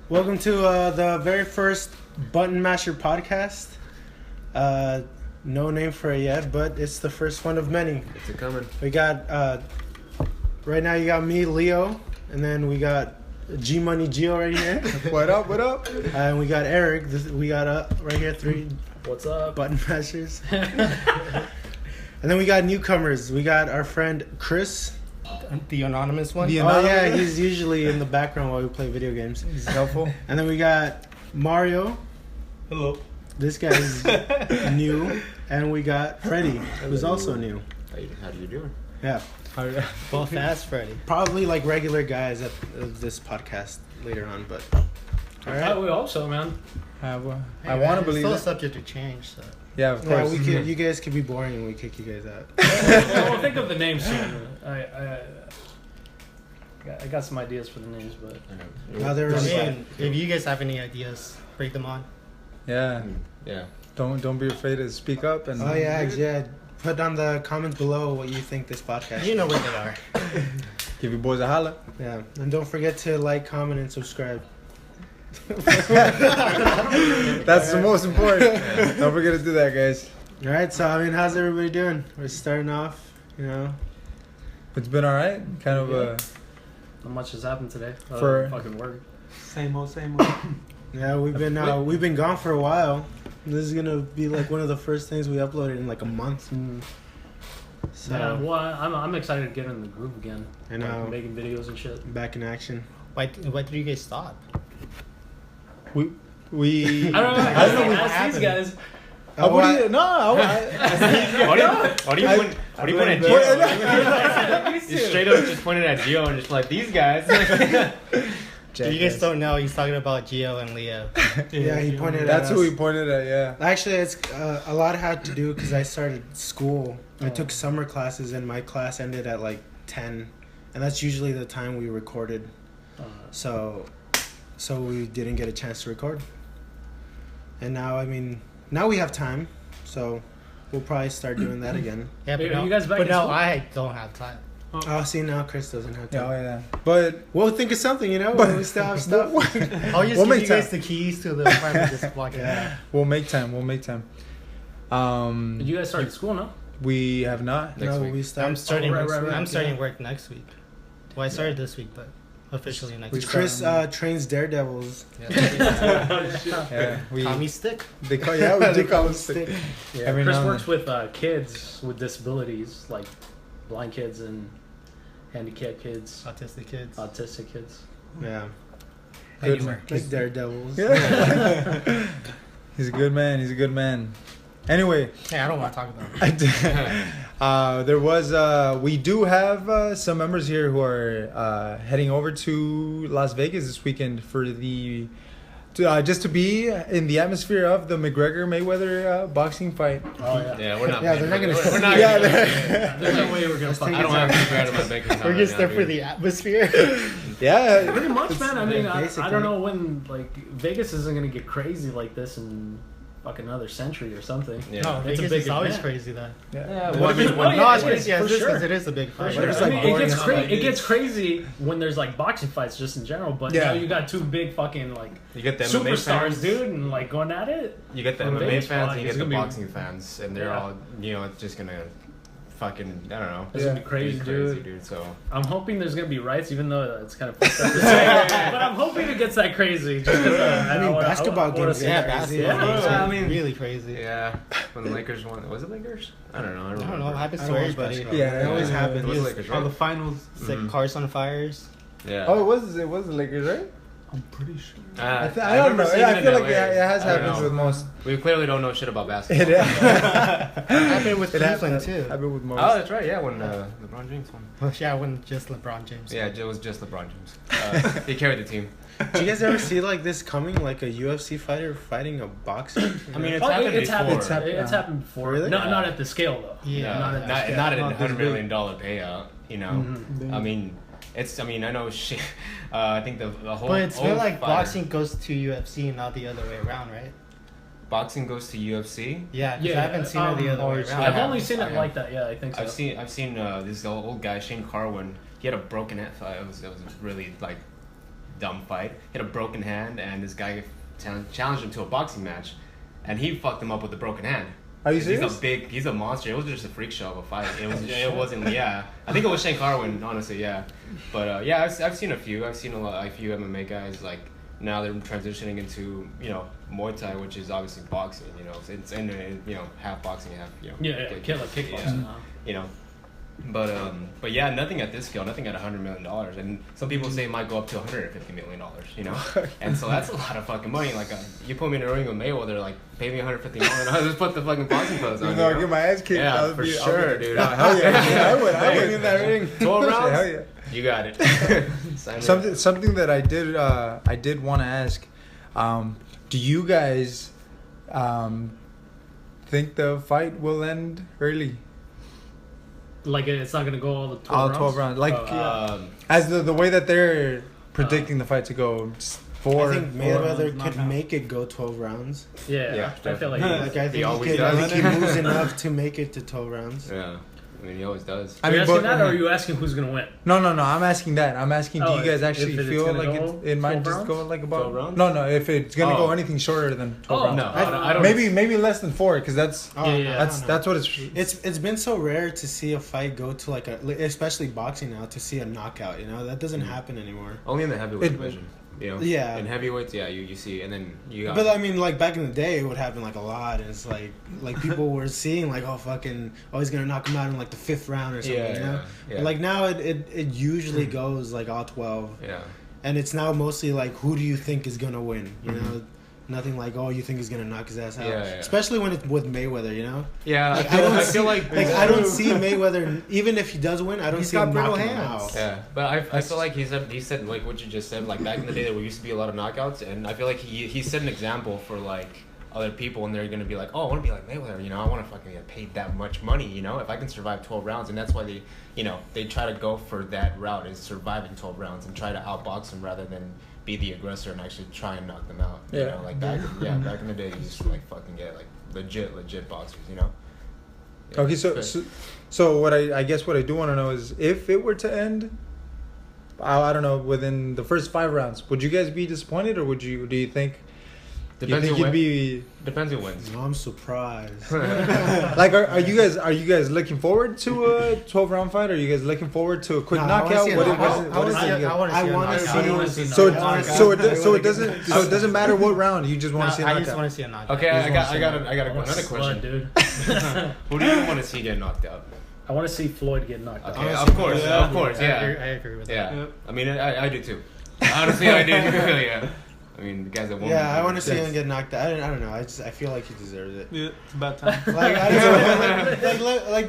Welcome to the very first Button Masher podcast. No name for it yet, but it's the first one of many. It's a coming. We got, right now you got me, Leo, and then we got G Money Gio right here. What up, what up? And we got Eric. We got right here 3 What's up? Button Mashers. And then we got newcomers. We got our friend Chris. The anonymous one? Oh yeah, he's usually in the background while we play video games. He's helpful. And then we got Mario. Hello. This guy's new. And we got Freddy, who's also new. How do you doing? Yeah. Both fast, Freddy. Probably like regular guys at this podcast later on, but all right. We hope so, man. I want to believe It's still that. subject to change, so. Yeah, of Yeah, course. we could, you guys could be boring and we kick you guys out. We'll think of the names soon. I got some ideas for the names, but If you guys have any ideas, bring them on. Yeah. Yeah. Don't be afraid to speak up and. Oh yeah. Put down the comments below what you think this podcast. You know where they are. Give you boys a holla. Yeah, and don't forget to like, comment, and subscribe. That's the most important. Don't forget to do that, guys. All right, so I mean, how's everybody doing? We're starting off, you know. It's been all right. Kind of not much has happened today. For- fucking work. Same old. Yeah, we've been gone for a while. This is gonna be like one of the first things we uploaded in like a month. So Yeah, well, I'm excited to get in the groove again. I know. Like, making videos and shit. Back in action. Why did you guys stop? we. I don't know. I don't know what Ask happened. these guys. What do you? No. What do you point at Gio? You straight up just pointed at Gio and just like, these guys. If you guys don't know, he's talking about Gio and Leo. Yeah, he pointed at That's us. who he pointed at. Yeah. Actually, it's a lot had to do because I started school. I took summer classes, and my class ended at like 10, and that's usually the time we recorded. So we didn't get a chance to record. And now, I mean, now we have time, so we'll probably start doing that again. Yeah, Are you guys back but in now school? I don't have time. Oh, see, now Chris doesn't have Yeah. time. Oh, yeah. But We'll think of something, you know, when we still have stuff. I'll just We'll give make you guys time. the keys to the apartment this block. Yeah. we'll make time. Did you guys start school, no? We have not. Next No, week. we started. I'm starting. right, next right, week. right, I'm starting yeah. work next week. Well, I started this week, but officially next week. Chris trains daredevils. Yeah. We. Tommy stick. They call. Yeah. We do call him stick. Yeah. Every Chris now and works with kids with disabilities, like blind kids and handicapped kids, Autistic kids. autistic kids. Yeah. Good. Like daredevils. Yeah. He's a good man. Anyway, Hey, I don't want to talk about it. there was we do have some members here who are heading over to Las Vegas this weekend for the just to be in the atmosphere of the McGregor Mayweather boxing fight. Oh yeah. Yeah, we're not. Yeah, paying they're not for gonna- it. We're not. Yeah, There's no way we're gonna fucking. I don't have to grab my bank account. We're just right there now, for dude. the atmosphere. Yeah, Pretty much, man. I mean, I basically. don't know when like Vegas isn't gonna get crazy like this in fucking another century or something. Yeah. No, It's a Vegas big is always event. crazy though. Yeah, What if it's one- No, it's yeah, crazy. Yeah, for it's just sure. because it is a big fight. But it's I like mean, boring as it gets crazy when there's like boxing fights just in general, but Yeah. now you got two big fucking like You get the MMA superstars, fans, dude, and like going at it. You get the Well, MMA Vegas fans fight and you is get the gonna be- boxing fans, and they're Yeah. all, it's just gonna fucking, I don't know. It's gonna be crazy, dude. So I'm hoping there's gonna be riots, even though it's kind of fucked up to say, but I'm hoping it gets that crazy. Just 'cause, I mean, basketball games Yeah, get crazy. basketball. Yeah, I mean- really crazy. yeah, when the Lakers won, was it Lakers? I don't know. I don't know. It happens I to don't watch everybody. basketball. Yeah, it always It happens. was Lakers, Oh, the right? finals. It's like Mhm. cars on fires. Yeah. Oh, it was the Lakers, right? I'm pretty sure. I don't know. remember seeing Yeah, I it in feel like LA. it has I don't happened know. with most. We clearly don't know shit about basketball. It Happened with Cleveland too. happened with most. Oh, that's right. Yeah, when LeBron James won. Well, yeah, when just LeBron James. Yeah, it was just LeBron James. He carried the team. Do you guys ever see like this coming, like a UFC fighter fighting a boxer? I mean, Oh, happened it's before. happened. It's happened before. Really? Not at the scale though. Yeah. Not at the scale. Not at Not this $100 million payout. You know, Mhm. I mean, I know shit. I think the whole. But it's been old like fighter- boxing goes to UFC and not the other way around, right? Boxing goes to UFC. Yeah, 'cause Yeah, I haven't seen it the other way around. I've have. only seen I it have. like that. Yeah, I think so. I've seen this old guy Shane Carwin. He had a broken head. It was really like dumb fight. He had a broken hand, and this guy challenged him to a boxing match, and he fucked him up with a broken hand. Are you serious? He's a monster. It was just a freak show of a fight. It wasn't. Yeah, I think it was Shane Carwin, honestly. Yeah, but yeah, I've seen a few. I've seen a few MMA guys like. Now they're transitioning into Muay Thai, which is obviously boxing. It's in half boxing, half kickboxing. But yeah, nothing at this scale, nothing at $100 million, and some people say it might go up to $150 million. And so that's a lot of fucking money. Like you put me in a ring with Mayweather, like pay me $150 million, I'll just put the fucking boxing gloves on. I'll get my ass kicked. Yeah, for sure, dude. Hell yeah, I would in that ring. 12 rounds. Hell yeah. You got it. Something that I did want to ask. Do you guys think the fight will end early? Like it's not gonna go all 12 rounds. Like as the way that they're predicting the fight to go. I think Mayweather could make it go 12 rounds. Yeah, I feel like I think he moves enough to make it to 12 rounds. Yeah. I mean, he always does. Are you asking that, or are you asking who's gonna win? No. I'm asking that. I'm asking, do you guys actually feel like it might just go like about 12 rounds? No. If it's gonna go anything shorter than 12 rounds, no, I don't. Maybe less than 4, because that's what It's been so rare to see a fight go to like especially boxing now, to see a knockout. That doesn't happen anymore. Only in the heavyweight division. Yeah. In heavyweights, you see, and then you got. But I mean, like back in the day, it would happen like a lot. And it's like people were seeing like, he's gonna knock him out in like the 5th round or something. Yeah. Like now, it usually goes like all 12. Yeah. And it's now mostly like, who do you think is gonna win? Nothing like, you think he's gonna knock his ass out. Yeah. Especially when it's with Mayweather, Yeah, like, I feel like I don't see Mayweather, even if he does win, I don't see him knocking him out. Yeah, but I feel like he said like what you just said, like back in the day there used to be a lot of knockouts, and I feel like he set an example for like other people, and they're gonna be like, I want to be like Mayweather, I want to fucking get paid that much money, if I can survive 12 rounds, and that's why they try to go for that route, is surviving 12 rounds and try to outbox him rather than be the aggressor and actually try and knock them out. Like back in the day, you used to like fucking get like legit boxers. Yeah, okay, so what I guess what I do want to know is, if it were to end, I don't know, within the first 5 rounds, would you guys be disappointed, or do you think? Depends who wins. No, I'm surprised. Like, are you guys looking forward to a 12-round fight? Or are you guys looking forward to a quick knockout? I want to see. So it doesn't matter what round. You just want to see a knockout. I just want to see a knockout. Okay, I got another question, dude. Who do you want to see get knocked out? I want to see Floyd get knocked out. Okay, of course. I agree with that. Yeah, I mean, I do too. Honestly, I do. Yeah. I mean, the guys that won. Yeah, I want to see him get knocked out. I don't know. I feel like he deserves it. Yeah, it's about time.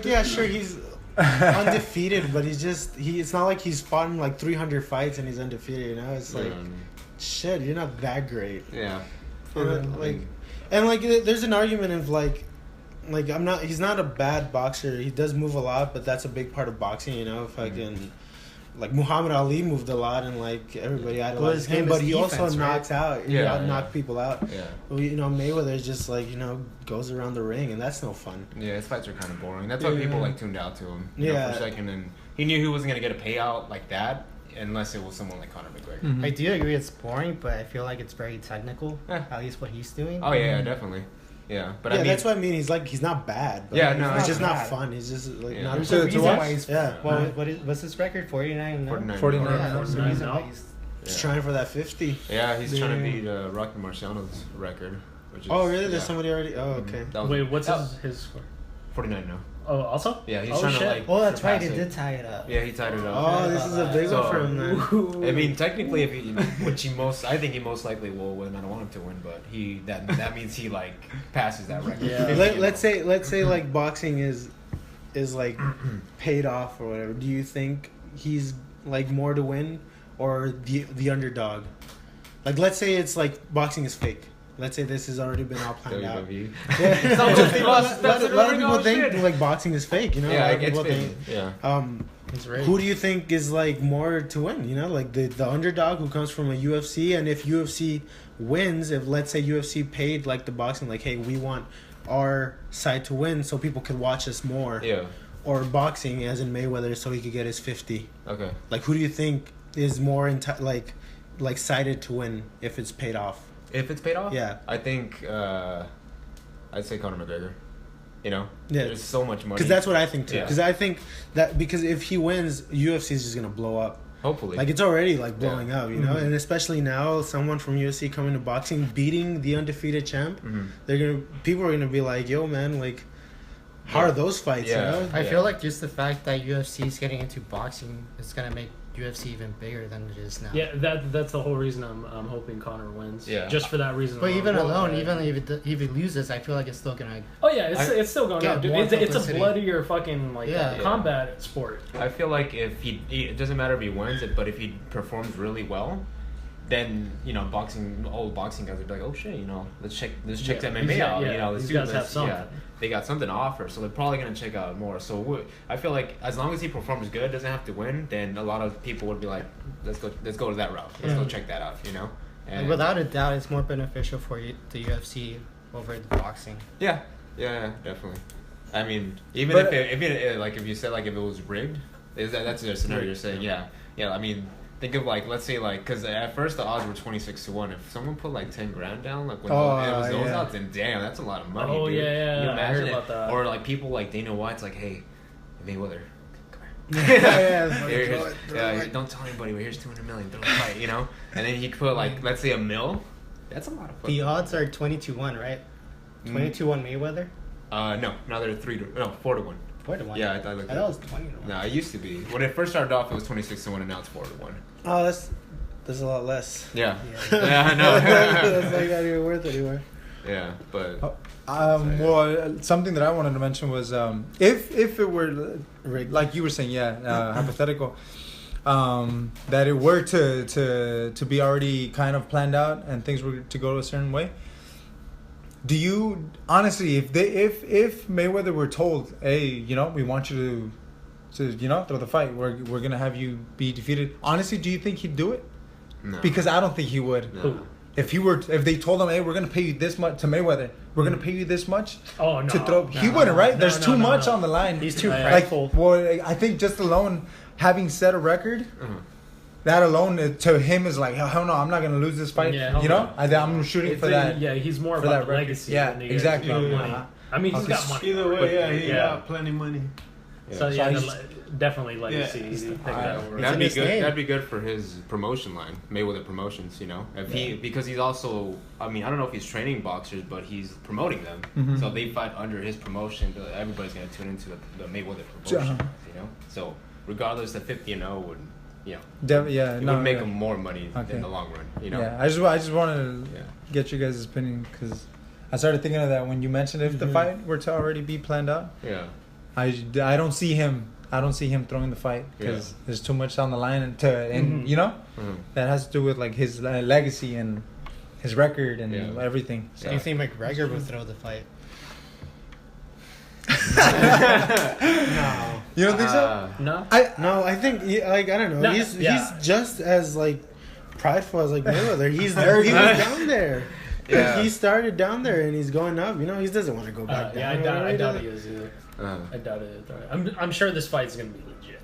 Yeah, sure, he's undefeated, but it's not like he's fought in like 300 fights and he's undefeated. It's like, shit, you're not that great. Yeah. There's an argument of he's not a bad boxer. He does move a lot, but that's a big part of boxing. If I can. Like Muhammad Ali moved a lot, and like everybody idolizes him, but he also knocks out. He knocked people out. Yeah. Well, Mayweather just goes around the ring, and that's no fun. Yeah, his fights are kind of boring. That's why people tuned out to him. For a second, and he knew he wasn't gonna get a payout like that unless it was someone like Conor McGregor. Mm-hmm. I do agree it's boring, but I feel like it's very technical. At least what he's doing. Oh yeah, definitely. Yeah, but I mean, that's what I mean. He's not bad. But it's just not fun. He's just not. There's a reason why he's. Yeah. Well, what's his record? 49. 49. Yeah, there's a reason why he's trying for that 50. Yeah, he's trying to beat Rocky Marciano's record. Which is, really? There's somebody already. Oh, okay. Wait, what's his score? 49 now. Oh, also? Yeah, he's trying to Oh, that's right. He did tie it up. Yeah, he tied it up. Oh, this is a big one for him then. I mean, technically, I think he most likely will win. I don't want him to win, but that means he passes that record. Yeah. Let's say like boxing is like paid off or whatever. Do you think he's like more to win or the underdog? Like, let's say it's like boxing is fake. Let's say this has already been all planned out. Yeah. A lot of people think like boxing is fake, Yeah, people think. Yeah. Who do you think is like more to win? Like the underdog who comes from a UFC, and if UFC wins, if let's say UFC paid like the boxing, like, hey, we want our side to win so people could watch us more. Yeah. Or boxing, as in Mayweather, so he could get his 50. Okay. Like, who do you think is more like sided to win if it's paid off? If it's paid off, Yeah. I think I'd say Conor McGregor. You know, Yeah. there's so much money. Because that's what I think too. Yeah. Because I think that because if he wins, UFC is just gonna blow up. Hopefully, Like it's already like blowing up, you know, Mm-hmm. and especially now, someone from UFC coming to boxing, beating the undefeated champ, people are gonna be like, "Yo, man, like, how are those fights?" Yeah. You know, I feel like just the fact that UFC is getting into boxing is gonna make UFC even bigger than it is now. Yeah, that's the whole reason I'm hoping Conor wins. Yeah. Just for that reason. But even alone, Well, even if he loses, I feel like it's still gonna. Oh yeah, it's still going Get up, dude. more It's a publicity. bloodier fucking like Yeah. combat sport. I feel like if it doesn't matter if he wins it, but if he performs really well, then you know, old boxing guys would be like, oh shit, you know, let's check Yeah. the MMA out. Yeah, You know, let's these do guys this. have something. Yeah, they got something to offer, so they're probably gonna check out more. So I feel like as long as he performs good, doesn't have to win, then a lot of people would be like, let's go to that route. Let's go check that out. You know, And without a doubt, it's more beneficial for the UFC over the boxing. yeah, definitely. I mean, even But- if it like if you said like if it was rigged, that's the scenario you're saying. Yeah. I mean, think of like let's say like because at first the odds were 26-1. If someone put like 10 grand down, like when it was those yeah. odds, then damn, that's a lot of money. Oh, dude. yeah, Can you I imagine heard it? about that. Or like people like Dana White's like, hey, Mayweather. Don't tell anybody. But here's 200 million. Throw a fight, you know. And then he put like, let's say $1 million. That's a lot of The fucking. odds are 20-1, right? 20-1 Mayweather. No, now they're 4-1. 4-1. Yeah, I I thought looked it at was 20-1. No, it used to be. When it first started off, it was 26-1, and now it's 4-1. oh, that's a lot less. Yeah, Yeah. yeah, I know. That's like not even worth it anymore. Yeah, but Well, something that I wanted to mention was if it were Rigged. like you were saying, hypothetical, that it were to be already kind of planned out and things were to go a certain way. Do you honestly, if Mayweather were told, hey, you know, we want you to you know, throw the fight, we're gonna have you be defeated. Honestly, do you think he'd do it? no. Because I don't think he would. No. If they told him, hey, we're gonna pay you this much to Mayweather, we're gonna pay you this much Oh no. to throw, he No, wouldn't, right? no, There's no, too no, much no. on the line. He's too Yeah. prideful. Well, I think just alone having set a record, that alone to him is like, hell no, I'm not gonna lose this fight. Yeah, hell you know, no. I'm shooting It's for that. Yeah, he's more for about that the record. legacy. Yeah, than he is exactly. about Yeah. money. I mean, he's got money. Either way, yeah, he Yeah. got plenty money. So So yeah, he's- definitely legacy. Yeah. You take that over. That'd be his good. name. That'd be good for his promotion line, Mayweather Promotions. You know, if he because he's also. I mean, I don't know if he's training boxers, but he's promoting them. Mhm. So if they fight under his promotion, everybody's gonna tune into the Mayweather Promotion. Uh-huh. You know, so regardless, the 50-0 would, you know, Yeah, it no, would make yeah. him more money Okay. in the long run. You know. Yeah, I just wanted to Yeah. get your guys' opinion because I started thinking of that when you mentioned if the fight were to already be planned out. Yeah. I don't see him. I don't see him throwing the fight because there's too much on the line and you know that has to do with like his legacy and his record and everything. Do you think McGregor would throw the fight? No. You don't think so? No. No, I think I don't know. No, he's yeah. just as like prideful as like Mayweather. He was down there. Yeah. Like, he started down there and he's going up. You know, he doesn't want to go back Yeah, down. I doubt he is either. I doubt it. I'm sure this fight's gonna be legit.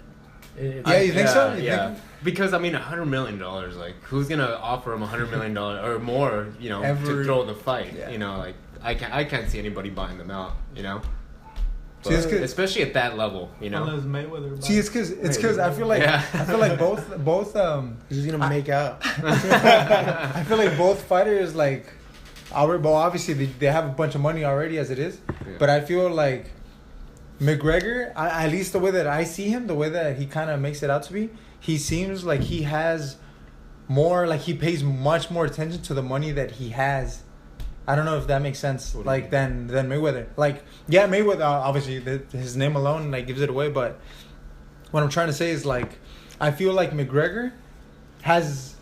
Yeah, you think so? You Yeah. think- Because I mean, $100 million. Like, who's gonna offer him $100 million or more? You know, to throw the fight. Yeah. You know, like I can't see anybody buying them out. You know. See, it's 'cause- especially at that level. You know. Unless Mayweather. See, it's because I feel like Yeah. I feel like both He's just gonna make out. I feel like both fighters like well, obviously they have a bunch of money already as it is, Yeah. but I feel like McGregor, at least the way that I see him, the way that he kind of makes it out to be, he seems like he has more, like he pays much more attention to the money that he has. I don't know if that makes sense, What do you like than Mayweather. Like, yeah, Mayweather obviously his name alone like gives it away, but what I'm trying to say is like I feel like McGregor has.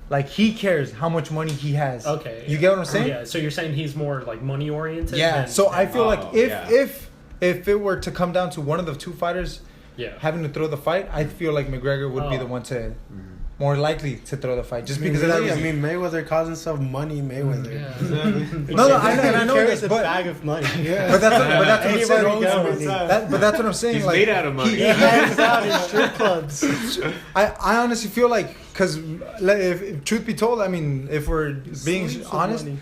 Like he cares how much money he has. Okay. You get what I'm saying? Yeah. So you're saying he's more like money oriented? Yeah. So I feel like if it were to come down to one of the two fighters having to throw the fight, I feel like McGregor would be the one to more likely to throw the fight just because of that really, reason. I mean, Mayweather calls himself Money Mayweather. Yeah. No, I know He this, carries a but bag of money. Yeah. but that's what I'm Anyone saying. owns money. But that's what I'm saying. He's like, made out of money. He hangs out in strip clubs. I honestly feel like because if truth be told, I mean, if we're being Sleeps with honest, money.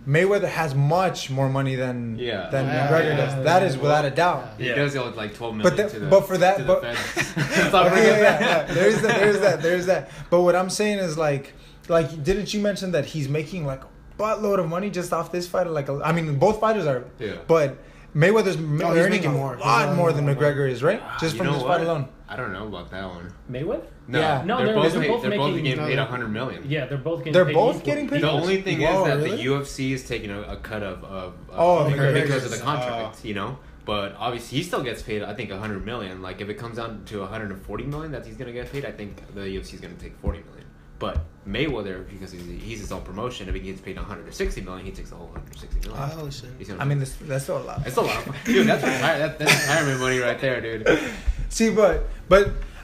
Mayweather has much more money than Yeah. McGregor does. That is without a doubt. He Yeah. does owe like 12 million to the but for that, to but the feds. Let's not okay, forget yeah, that. yeah. There's that. But what I'm saying is like, didn't you mention that he's making like a buttload of money just off this fight? Like, I mean, both fighters are, Yeah. but Mayweather's he's earning making a more. lot He's more earning than more. McGregor is, right? Just You from know this what? fight alone. I don't know about that one. Mayweather? No, Yeah. No, they're both making- getting paid 100 million. Yeah, they're both getting They're paid both equal. getting paid? The only thing Whoa, is that really? the UFC is taking a cut of McGregor's. because of the contract, you know. But obviously, he still gets paid. I think 100 million. Like if it comes down to 140 million that he's gonna get paid, I think the UFC is gonna take 40 million. But Mayweather, because he's his own promotion, if he gets paid 160 million, he takes the whole 160 million. Oh shit. You see what I I'm mean, saying? that's still a lot. It's a lot, dude. That's retirement money right there, dude. See, but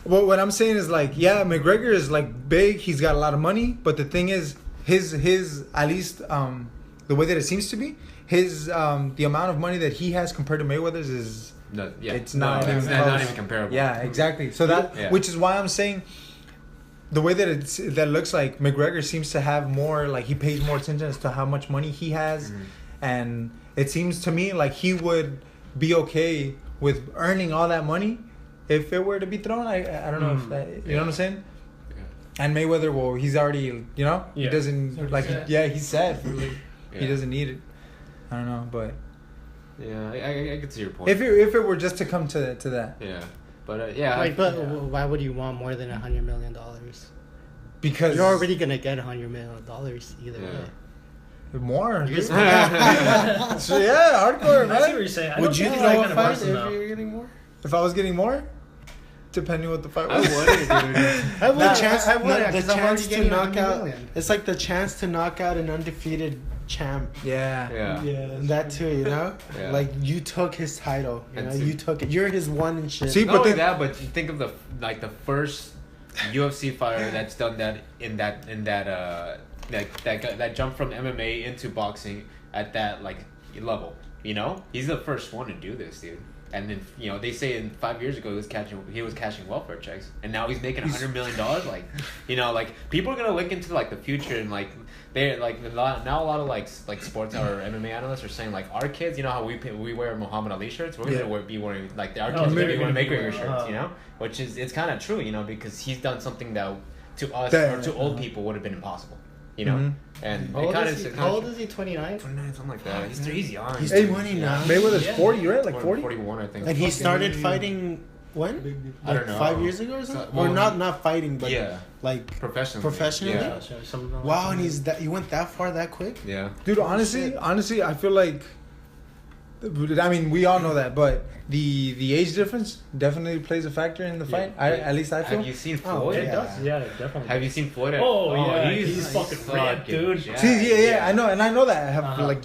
what I'm saying is like, yeah, McGregor is like big. He's got a lot of money, but the thing is, his at least the way that it seems to be, his the amount of money that he has compared to Mayweather's is No, yeah, it's not even it's close. not even comparable. Yeah, exactly. So that Yeah. which is why I'm saying the way that that looks like McGregor seems to have more, like he pays more attention as to how much money he has, and it seems to me like he would be okay with earning all that money if it were to be thrown. I don't know if that, you know what I'm saying. Yeah. And Mayweather, well, he's already, he Yeah. doesn't like, he's set. Yeah. He doesn't need it. I don't know, but Yeah, I can see your point. if it were just to come to that, Yeah, but yeah. Like, but why would you want more than $100 million? because You're already gonna get $100 million either Yeah. way. more. You're just- So, yeah, hardcore, I see what man. you're saying. I Would don't you think throw that a kind of fight person, if though. you're getting more? If I was getting more, depending what the fight I was. would, dude. I would. The chance, I would. the 'cause I'm chance already to getting knock $100 out. million. It's like the chance to knock out an undefeated champ. Yeah. Yeah. That too, you know. Yeah. Like you took his title. You know, And you took it. You're his one and shit. See, Not but only then, that, but you think of the first UFC fighter that's done that that jump from MMA into boxing at that like level. You know, he's the first one to do this, dude. And then they say in 5 years ago he was cashing welfare checks, and now he's making $100 million. Like, like people are gonna look into like the future, and like they're like now a lot of like sports or MMA analysts are saying like our kids, how we wear Muhammad Ali shirts, we're gonna be wearing like our kids are gonna be wearing McGregor shirts, which is it's kind of true, because he's done something that to us or to old people would have been impossible, Mhm. and How it old kind is he? How old is he? 29. 29, something like that. He's young. He's Hey, 29. Mayweather's Yeah. 40, right? Like 40. 41, I think. And he started fighting when? I don't Like know. 5 years ago or something? Well, or not fighting, but yeah, like professionally. Yeah. Something wow. And he went that far that quick. Yeah. Dude, honestly, I feel like, I mean, we all know that, but the age difference definitely plays a factor in the fight. At least I feel. Have you seen Oh, Floyd? It yeah. does. Yeah, definitely. Have you seen Floyd? Oh, yeah, he's fucking ripped, dude. jacked. See, yeah, I know, and I know that. I have Uh-huh. like,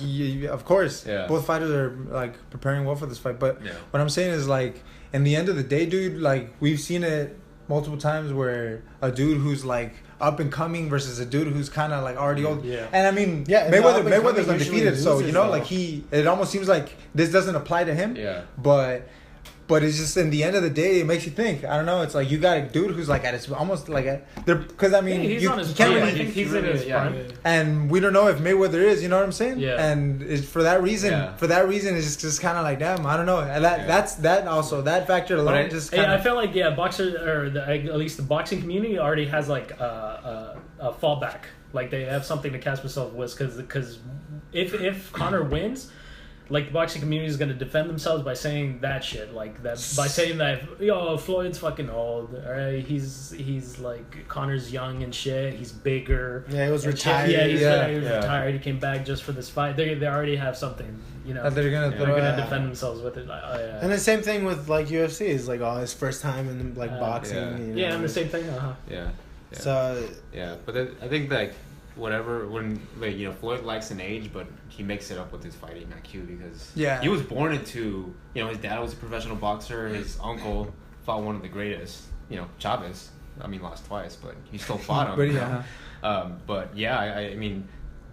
of course, Yeah. both fighters are like preparing well for this fight. But Yeah. what I'm saying is like, in the end of the day, dude, like we've seen it multiple times where a dude who's like up and coming versus a dude who's kind of like already old. Yeah. And I mean, Yeah, and the Mayweather's up-and-coming undefeated, usually so loses, you know, though. like it almost seems like this doesn't apply to him. Yeah. But it's just in the end of the day, it makes you think. I don't know. It's like you got a dude who's like at his almost like there because I mean Yeah, he's you, on his you can't prime. really, I think he's in really- his yeah. prime. and we don't know if Mayweather is. You know what I'm saying? Yeah. And it's for that reason. Yeah. For that reason, it's just kind of like damn. I don't know. And that's that factor alone I- just Yeah, kind I of. felt like boxers or at least the boxing community already has like a fallback. Like they have something to cast themselves with because if Conor wins, like the boxing community is gonna defend themselves by saying that shit, like that by saying that Floyd's fucking old, all right? He's like Conor's young and shit. He's bigger. Yeah, he was and shit. retired. Yeah, he was Yeah. retired. He came back just for this fight. They already have something, That they're gonna Yeah. throw. They're gonna at- defend themselves with it. Yeah. And the same thing with like UFC is like his first time in like boxing. Yeah. You know? Yeah, and the same thing. Yeah. So Yeah, but I think like when Floyd lacks in age, but he makes it up with his fighting IQ because he was born into his dad was a professional boxer, his uncle fought one of the greatest, Chavez. I mean, lost twice, but he still fought him. But you yeah. know? But yeah, I mean,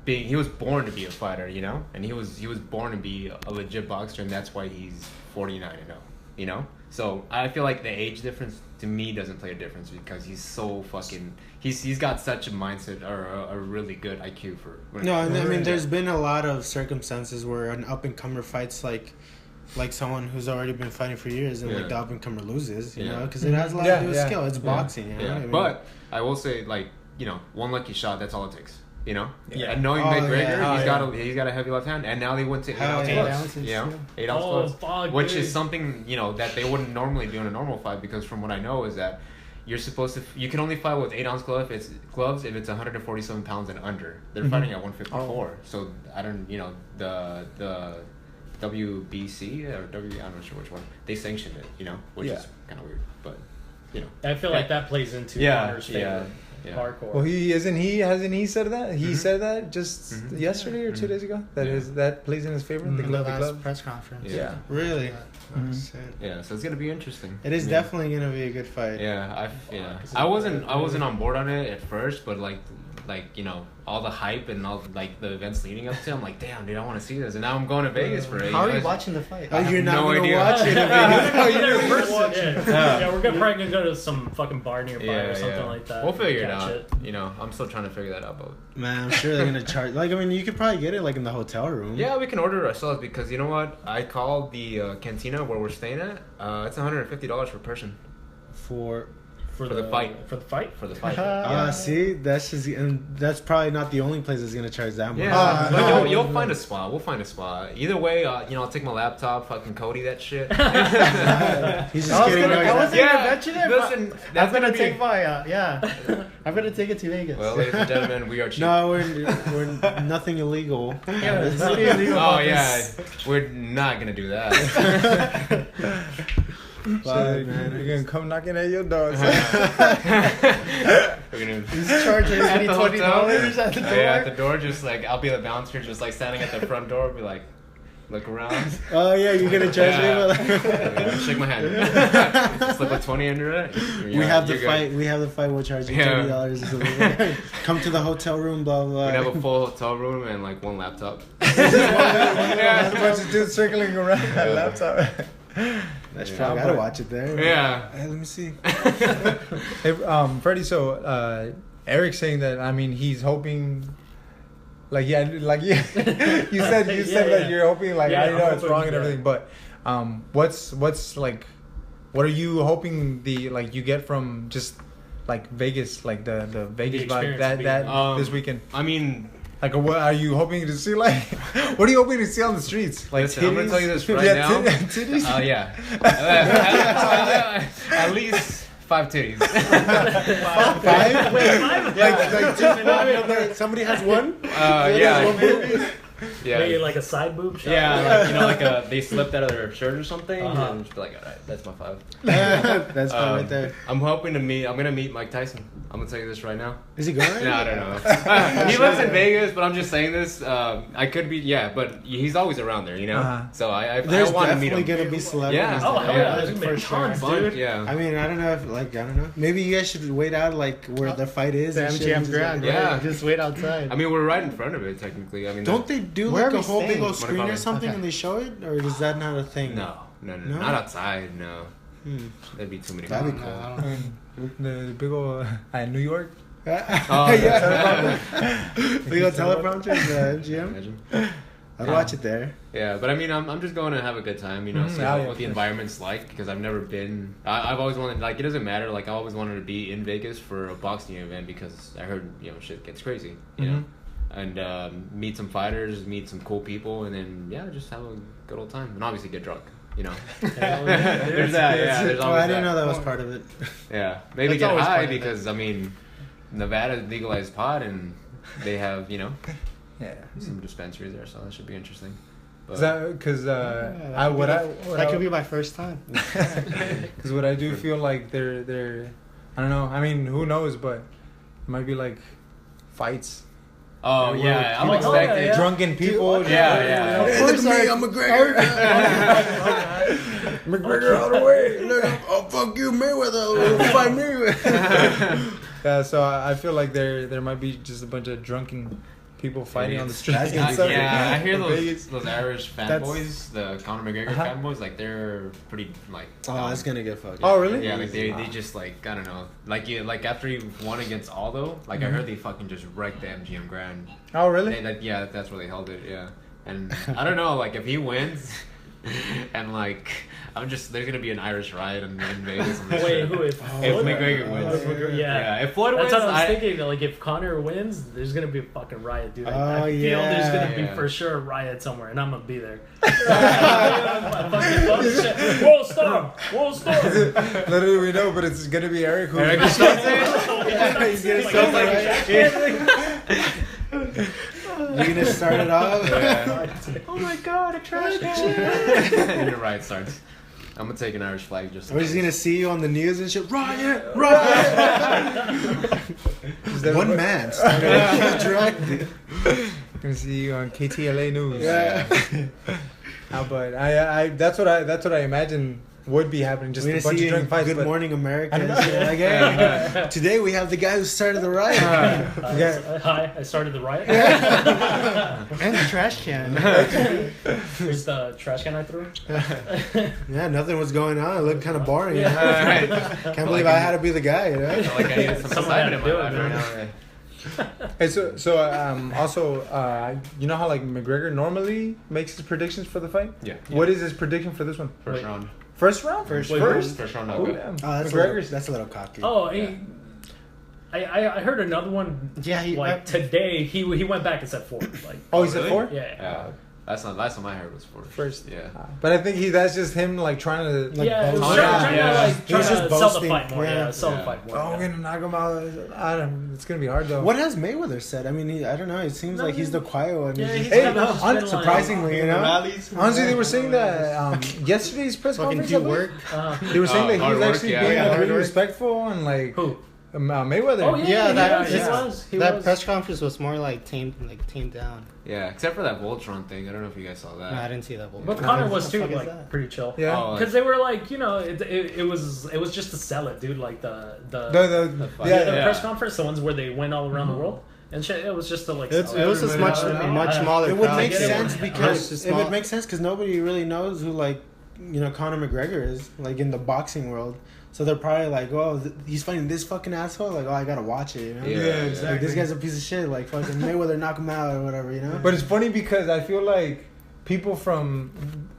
he was born to be a fighter, and he was born to be a legit boxer, and that's why he's 49-0. So I feel like the age difference to me doesn't play a difference because he's so fucking. He's got such a mindset or a really good IQ for. No, and I mean, there's been a lot of circumstances where an up and comer fights like someone who's already been fighting for years, and like the up and comer loses, you know, because it has a lot to do with skill. It's boxing, you know. Yeah. I mean, But I will say, like, you know, one lucky shot. That's all it takes. You know, and knowing Oh, McGregor, yeah. he's got a heavy left hand, and now they went to 8 ounce yeah. gloves. You know, 8 ounce gloves, fuck, which dude. is something, you know, that they wouldn't normally do in a normal fight, because from what I know is that you're supposed to, you can only fight with 8 ounce gloves if it's 147 pounds and under. They're fighting at 154, so I don't, you know, the WBC or I'm not sure which one, they sanctioned it, you know, which is kind of weird, but you know, I feel like that plays into Conor's favor. Yeah. Hardcore. Well, hasn't he said that? He said that just yesterday or 2 days ago. That plays in his favor. The In the glove, last press conference. Yeah. really. Yeah, so it's gonna be interesting. It is definitely gonna be a good fight. I wasn't on board on it at first, but like you know, all the hype and all like the events leading up to it, I'm like, damn, dude, I want to see this, and now I'm going to Vegas for it. How are you watching the fight? Oh, you're not no gonna idea. watch it. Oh, you're we're probably gonna go to some fucking bar nearby or something like that. We'll figure it out. It. You know, I'm still trying to figure that out, but Man, I'm sure they're gonna charge. Like, I mean, you could probably get it like in the hotel room. yeah, we can order it ourselves, because you know what? I called the cantina where we're staying at. It's $150 per person For the fight. For the fight? for the fight. see, that's just, and that's probably not the only place that's gonna charge that much. Yeah, but you'll find a spot. We'll find a spot. Either way, you know, I'll take my laptop, fucking Cody that shit. He's just kidding. I was No, gonna mention it. Listen, that's I'm gonna be- take my I'm gonna take it to Vegas. Well, ladies and gentlemen, we are cheap. no, we're nothing illegal. yeah, it's not illegal Oh about yeah, this. we're not gonna do that. Fuck, man. We're gonna come knocking at your door. We're gonna He's charging at me the $20 hotel. at the door. Yeah, at the door, just like I'll be the bouncer, just like standing at the front door, be like, look around. Oh yeah, you're gonna charge me. Yeah, shake my hand. Slip a 20 under it. We have the fight. We have the fight. We'll charge you $30. Come to the hotel room. Blah blah. We'd have a full hotel room and like one laptop. There's a bunch of dudes circling around that laptop. That's true. I gotta watch it there. Yeah. Hey, let me see. Hey, Freddy. So Eric's saying that. I mean, he's hoping. You said that you're hoping. Like, Yeah, I know I'm it's hoping, wrong and yeah. everything, but what's like, what are you hoping you get from just like Vegas, like the Vegas vibe experience that being- this weekend? I mean, Like, what are you hoping to see? Like, what are you hoping to see on the streets? Like, listen, I'm gonna tell you this right yeah, now. titties. Yeah. At least 5 titties. 5? Wait, 5? Like somebody has one. Yeah. Yeah. Maybe like a side boob shot? Yeah, like, you know, like they slipped out of their shirt or something, and just be like, all right, that's my 5. That's fine right there. I'm gonna meet Mike Tyson. I'm gonna tell you this right now. Is he going? No, I don't know. He lives in Vegas, but I'm just saying this. I could be, but he's always around there, you know. So I There's want to meet definitely him. gonna be celebrities. Yeah. Oh, hell Yeah. yeah. There's gonna be tons, dude. Yeah. I mean, I don't know if I don't know. Maybe you guys should wait out like where the fight is. The and shit, MGM and just, Grand. like, Yeah. Right? Just wait outside. I mean, we're right in front of it, technically. I mean, Don't they do Where like are a we whole big staying? old screen or What something Okay. and they show it, or is that not a thing? No, not outside. No, that'd be too many. That'd be people. The big old New York. Oh, yeah. Big old teleprompter in the MGM. Imagine. I'd watch it there. Yeah, but I mean, I'm just going to have a good time, you know, see what the environment's like, because I've never been. I've always wanted, like, it doesn't matter. Like, I always wanted to be in Vegas for a boxing event because I heard, you know, shit gets crazy, you know, and meet some fighters, meet some cool people, and then just have a good old time, and obviously get drunk. You know, there's that. Yeah, there's Oh, always I didn't know that. that was part of it. Yeah, maybe That's get always high part of it. because I mean, Nevada legalized pot, and they have Yeah. some dispensaries there, so that should be interesting. But, Is that because that could be my first time. Because what I do feel like they're I don't know. I mean, who knows? But it might be like fights. oh yeah, I'm People- expecting. yeah. Drunken people. Yeah. Hey, look at me, I'm McGregor. McGregor all the way. Look, oh fuck you, Mayweather. Fight me. Yeah, so I feel like there might be just a bunch of drunken people fighting on the street. That's and gonna be stuff. Yeah, I hear In Vegas. those Irish That's- fanboys, the Conor McGregor fanboys, like they're pretty like. Oh, that's gonna get fucked. Oh, really? Yeah, like they just like I don't know, like after he won against Aldo, like I heard they fucking just wrecked the MGM Grand. Oh, really? They, like, yeah, that's where they held it. Yeah, and I don't know, like if he wins, and like there's gonna be an Irish riot in Vegas. Wait, who? If McGregor wins. Yeah. If Floyd wins, That's what I was thinking. Like, if Connor wins, there's gonna be a fucking riot, dude. I feel there's gonna be for sure a riot somewhere, and I'm gonna be there. Whoa, stop! Whoa, stop! Literally, we know, but it's gonna be Eric who. Eric starts He's gonna start You're gonna start it off. Yeah. Oh my god, a trash can! And the riot starts. I'm gonna take an Irish flag just. Or he's gonna see you on the news and shit. Riot! Riot! One man started directed. Gonna see you on KTLA News. Yeah. But I that's what I imagine would be happening. Just We're a gonna bunch see of you drunk in fights. Good but Morning America. And shit. Like, hey, today we have the guy who started the riot. Hi, I started the riot. And the trash can. Here's the trash can I threw. Yeah, nothing was going on. It looked kind of boring. You know? Right. Can't believe I had to be the guy. You know? I feel like I needed some Someone had excitement in to my do life it, right man. now. Hey, also, you know how like McGregor normally makes his predictions for the fight? Yeah. What is his prediction for this one? First Wait. round. First round? First First round. Oh, Knockout. damn. Oh, that's a little cocky. Oh, Yeah. I heard another one. Yeah, Today he went back and said 4. Like, Oh, he said really? 4? yeah. Yeah. That's not last time I heard was first. Yeah. But I think that's just him like trying to like Yeah, boast. trying Yeah. to like He trying was to just sell the boasting. fight more. Yeah. Sell the Yeah. fight more. Oh, I'm yeah. gonna knock him out. It's gonna be hard though. What has Mayweather said? I mean, I don't know. It seems like he's the quiet one. Yeah, he's Hey, kind of just no, been Surprisingly, you know. Honestly, they were saying that yesterday's press Fucking conference. do I believe, work. They were saying that he hard was work, actually yeah. being Yeah, like, hard really work. respectful and like Who? Mayweather. Oh yeah, that- he yeah. was. He That was. press conference was more like tamed down. Yeah. Except for that Voltron thing. I don't know if you guys saw that. No, I didn't see that. But What Connor the was too, fuck is like that? pretty chill. Yeah. Oh, Because they were like, it was just to sell it, dude. Like the fight. Yeah. press conference, the ones where they went all around the world and shit. It was just to like. It sell was just much everybody. much Yeah. smaller. It would crowd. make get it. sense It's because just it small. would make sense because nobody really knows who Conor McGregor is in the boxing world. So they're probably like, oh, he's fighting this fucking asshole. Like, oh, I gotta watch it. You know? Yeah, exactly. Like, this guy's a piece of shit. Like fucking Mayweather, knock him out or whatever. You know. But it's funny because I feel like people from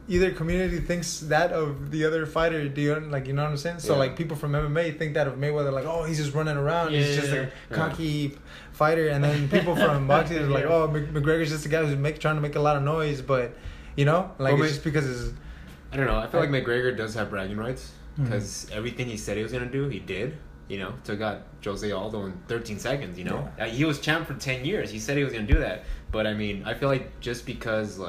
either community thinks that of the other fighter. Do you know what I'm saying? So Yeah. like people from MMA think that of Mayweather, like, oh, he's just running around. He's just Yeah. a cocky fighter, and then people from boxing are like, oh, McGregor's just a guy who's trying to make a lot of noise, but Well, it's just because it's. I don't know. I feel like McGregor does have bragging rights because everything he said he was gonna do, he did. Took out Jose Aldo in 13 seconds. He was champ for 10 years. He said he was gonna do that. But I mean, I feel like just because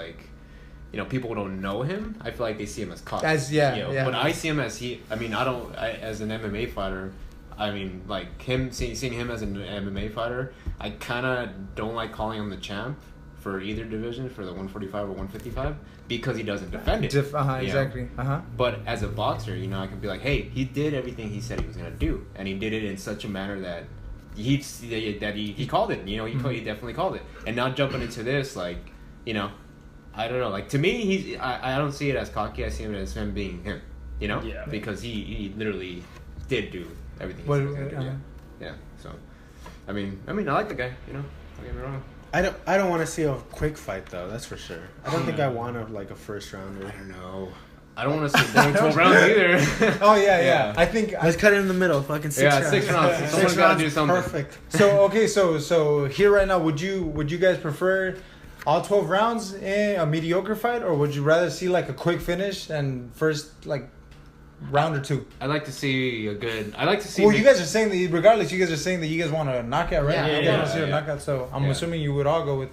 people don't know him, I feel like they see him as cocky. Yeah. But I see him as as an MMA fighter. I mean, like seeing him as an MMA fighter, I kind of don't like calling him the champ for either division, for the 145 or 155, because he doesn't defend it. Exactly. But as a boxer, I can be like, hey, he did everything he said he was gonna do, and he did it in such a manner that he called it. He definitely called it. And now jumping into this, I don't know. Like, to me, I don't see it as cocky. I see it as him being him. Yeah. Because he literally did do everything he Well, said he was gonna do. Yeah. So, I mean, I like the guy. Don't get me wrong. I don't want to see a quick fight though. That's for sure. I don't think I want a first rounder. I don't know. I don't want to see 12 rounds either. Oh yeah. Yeah. I think Let's cut it in the middle. Fucking 6 rounds. 6 rounds. Someone's got to do something. Perfect. so. Okay, so here right now, would you guys prefer all 12 rounds in a mediocre fight, or would you rather see like a quick finish and first round or two? I'd like to see a good. I'd like to see. Well, you guys are saying that regardless, you guys are saying that you guys want a knockout, right? Yeah, You guys yeah, want to see a yeah. knockout, so I'm Yeah. assuming you would all go with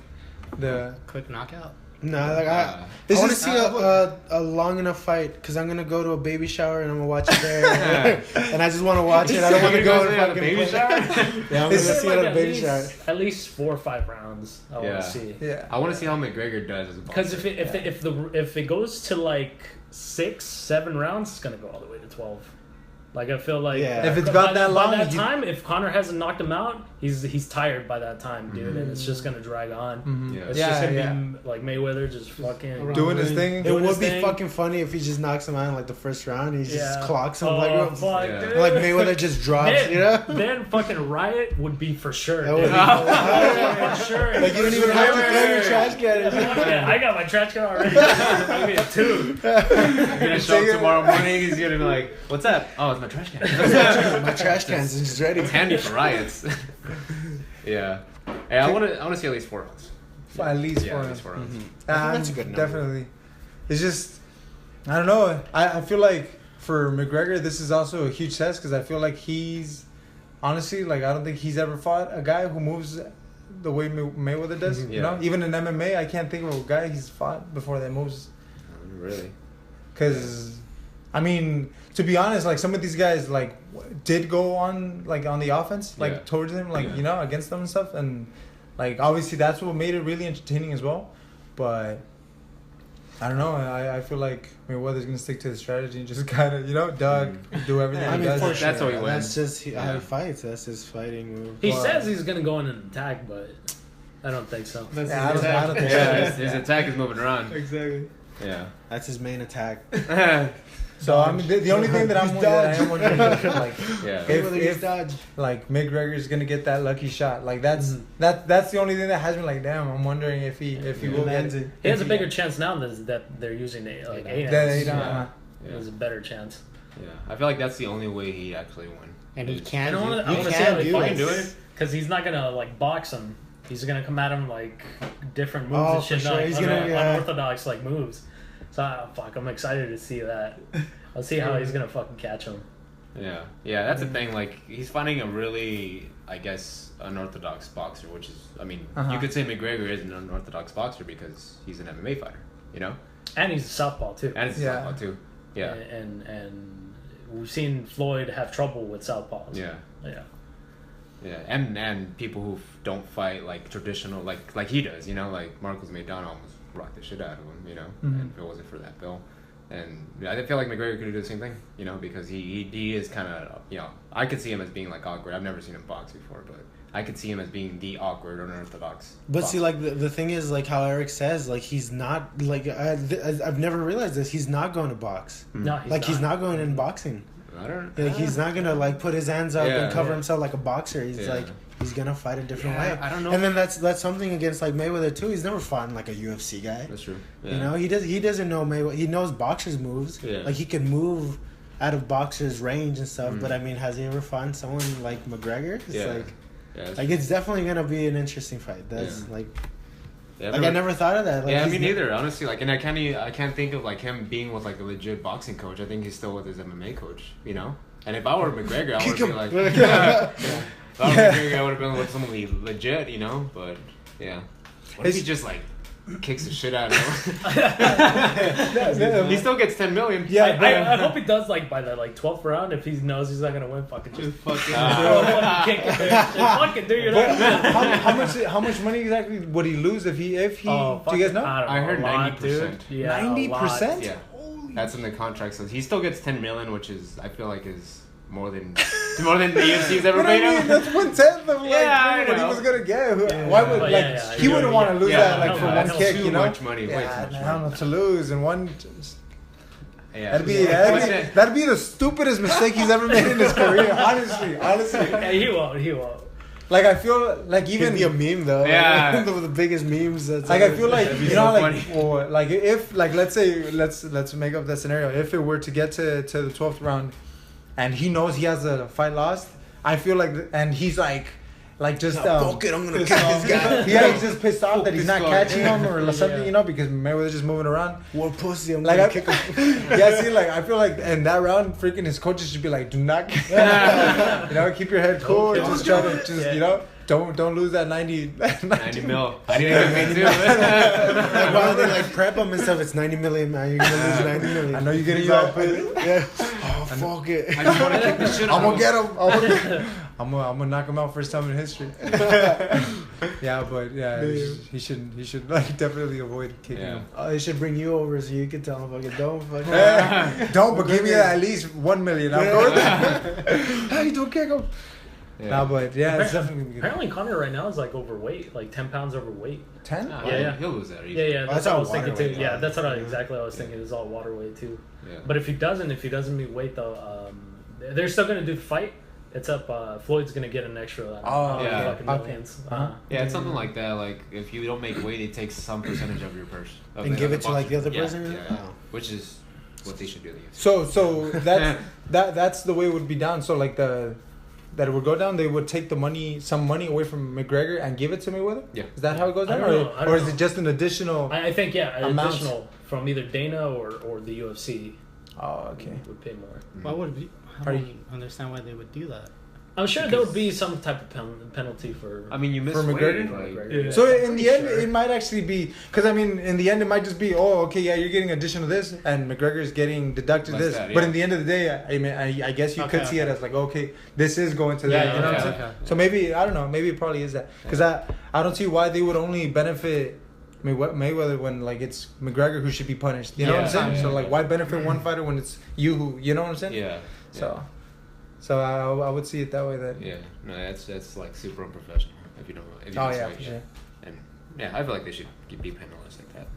the. Quick knockout. No, I This want to is- see a long enough fight because I'm gonna go to a baby shower and I'm gonna watch it there, and I just want to watch it. I don't want to go and to the fucking baby play. shower. Yeah, I'm gonna This see it at a baby shower. At least 4 or 5 rounds. I want Yeah. to see. Yeah. I want to see how McGregor does as a boxer. Because if it goes to 6, 7 rounds, it's gonna go all the way to 12. Like, I feel like Yeah. If it's got that long, by that he- time, if Conor hasn't knocked him out, he's tired by that time, dude, and it's just gonna drag on. Mhm. Yeah. It's just gonna be like Mayweather just fucking doing his thing. It Doing would his be thing. fucking funny if he just knocks him out in like the first round. He just Yeah. clocks him Oh, like, fuck, Yeah. dude. like Mayweather just drops. Then, You know? then fucking riot would be for sure. That would dude. be hilarious. For sure. Like you don't even have to throw your trash can. Yeah, I got my trash can already. I mean, 2. He's gonna show up tomorrow morning. He's gonna be like, "What's up? Oh, it's my trash can." My trash cans is just ready. It's handy for riots. Yeah. Hey, I want to see at least 4 rounds. At least Yeah, for at him. least 4 rounds. I think that's a good number. Definitely. It's just, I don't know. I feel like for McGregor, this is also a huge test because I feel like he's, honestly, like, I don't think he's ever fought a guy who moves the way Mayweather does. You know, Yeah. even in MMA, I can't think of a guy he's fought before that moves. Really? Because, I mean, to be honest, like, some of these guys, like, did go on, like, on the offense, like, Yeah. towards him, like, Yeah. you know, against them and stuff. And, like, obviously that's what made it really entertaining as well. But, I don't know. I feel like Mayweather's going to stick to the strategy and just kind of, you know, do everything I he mean, does. for sure. That's how he wins. That's just how Yeah. he fights. That's his fighting move. He Well, says he's gonna go in and attack, but I don't think so. That's Yeah, I don't think Yeah, so. his attack is moving around. Exactly. Yeah. That's his main attack. So, I mean, the only thing that I am wondering is, like, Yeah. if like McGregor's gonna get that lucky shot, like that's the only thing that has me like, damn. I'm wondering if he will lands get it. He has a bigger chance now that they're using it like A. That he Yeah. don't. He has a better chance. Yeah. I feel like that's the only way he actually won. And he Is- I can. want You to see can how he do it. fights. Do it. Because he's not gonna like box him. He's gonna come at him like different moves Oh, and shit, for sure. like, He's gonna, yeah. unorthodox like moves. So fuck, I'm excited to see that. I'll see how he's gonna fucking catch him. Yeah. Yeah, that's the thing. Like, he's fighting a really, I guess, unorthodox boxer, which is, I mean, Uh-huh. you could say McGregor is an unorthodox boxer because he's an MMA fighter, you know? And he's a southpaw too. And it's Yeah. southpaw too. Yeah. And we've seen Floyd have trouble with southpaws. Yeah. Yeah. Yeah, and people who don't fight like traditional, like he does, you know, like Marcos Maidana almost rocked the shit out of him, you know, and if it wasn't for that bill. And yeah, I feel like McGregor could do the same thing, you know, because he is kind of, you know, I could see him as being like awkward. I've never seen him box before, but I could see him as being the awkward, unorthodox. But boxer. see, like the thing is, like how Eric says, like he's not like I've never realized this. He's not going to box. No, He's not going in boxing. I don't. Like he's not gonna like put his hands up Yeah, and cover yeah. himself like a boxer. He's Yeah. like he's gonna fight a different Yeah, way. I don't know. And then that's something against like Mayweather too. He's never fought like a UFC guy. That's true. Yeah. You know, he doesn't know Mayweather. He knows boxers' moves. Yeah. Like he can move out of boxers' range and stuff. But I mean, has he ever fought someone like McGregor? It's Yeah. like Yeah, like it's definitely gonna be an interesting fight. That's Yeah. like yeah, I never thought of that. Like, yeah, he's me ne- neither. Honestly, like, and I can't think of like him being with like a legit boxing coach. I think he's still with his MMA coach. You know, and if I were McGregor, I would be like, yeah. If I were McGregor, I would have been with someone legit. You know, but yeah, what if he just like kicks the shit out of him? He still gets 10 million. Yeah, I hope he does like by the like 12th round. If he knows he's not gonna win, fucking just fucking. fucking kick it, bitch. Just fucking do your But thing. how much money exactly would he lose if he Oh, do you guys know? I heard a lot, 90%. dude. Yeah, 90%? Yeah, that's in the contract. So he still gets 10 million, which is I feel like is more than the UFC's ever But I paid mean, him. that's 1/10 of like Yeah, I what he know. was gonna get. Yeah. Why would But like yeah, he wouldn't want to lose Yeah, that like for no, one that's kick, too you know? much money, way too Yeah, much I don't know, to lose and one. Just, Yeah, that'd be the stupidest mistake he's ever made in his career. Honestly. Yeah, he won't. Like I feel like Even even be a meme though. Yeah. the biggest memes. That's like I feel like That'd be you so know like funny. or like if like let's say let's make up that scenario if it were to get to the 12th round and he knows he has a fight lost, I feel like and he's like just fuck it, I'm gonna kick this guy. yeah, he's just pissed off that he's not Fuck catching this him or something, Yeah. you know, because Mayweather's just moving around. What pussy? I'm Like gonna I, kick him. yeah, see, like I feel like in that round, freaking his coaches should be like, do not, you know, keep your head cool, and just try to Yeah. you know, don't lose that 90 90 mil. I didn't get paid too. Like, while they like prep him and stuff, it's 90 million, man. You're gonna lose 90 million. I know you're getting He's all all pissed. Yeah. Oh fuck it. I just want to kick the shit out I'm of gonna him. get him. I'm gonna knock him out first time in history. Yeah, but yeah, he should like definitely avoid kicking him. Oh, they should bring you over so you can tell them fucking don't fucking. Don't, but give me at least 1 million. I'm going there. Hey, don't kick him. Yeah. Nah, but yeah, it's definitely good. Apparently, Connor right now is like overweight, like 10 pounds overweight. 10? Yeah. He'll lose that. Yeah, that's what I was thinking too. water weight, Yeah, that's what exactly what I was thinking. It's all water weight too. Yeah. But if he doesn't meet weight though, they're still gonna do the fight. It's up. Floyd's gonna get an extra. Yeah. Fucking millions. Yeah, it's something like that. Like if you don't make weight, it takes some percentage of your purse And give it to like the other person. Yeah. Oh. Which is what they should do. So that's the way it would be down. So like that it would go down, they would take some money away from McGregor and give it to Mayweather? Yeah. Is that how it goes down? I don't Or is know. it just an additional I think an amount? additional from either Dana or the UFC Oh, okay. would pay more. Why would we? I Are don't you- understand why they would do that. I'm sure there would be some type of penalty for. I mean, you missed For McGregor? weight. Like, Yeah. So in the end, Sure. it might actually be because I mean, in the end, it might just be, oh, okay, yeah, you're getting additional this, and McGregor's getting deducted Like this. that, But yeah. in the end of the day, I mean, I guess you could Okay, see it okay. as like, okay, this is going to that. Yeah, You know what I'm yeah, saying? okay. So maybe I don't know. Maybe it probably is that because I don't see why they would only benefit Mayweather when like it's McGregor who should be punished. You know what I'm Yeah. saying? Yeah, So yeah, like, yeah. why benefit one fighter when it's you who? You know what I'm saying? Yeah. So I would see it that way. That Yeah. No, that's like super unprofessional. If you don't. If you oh miss yeah, weight. for sure. And yeah, I feel like they should be penalized like that.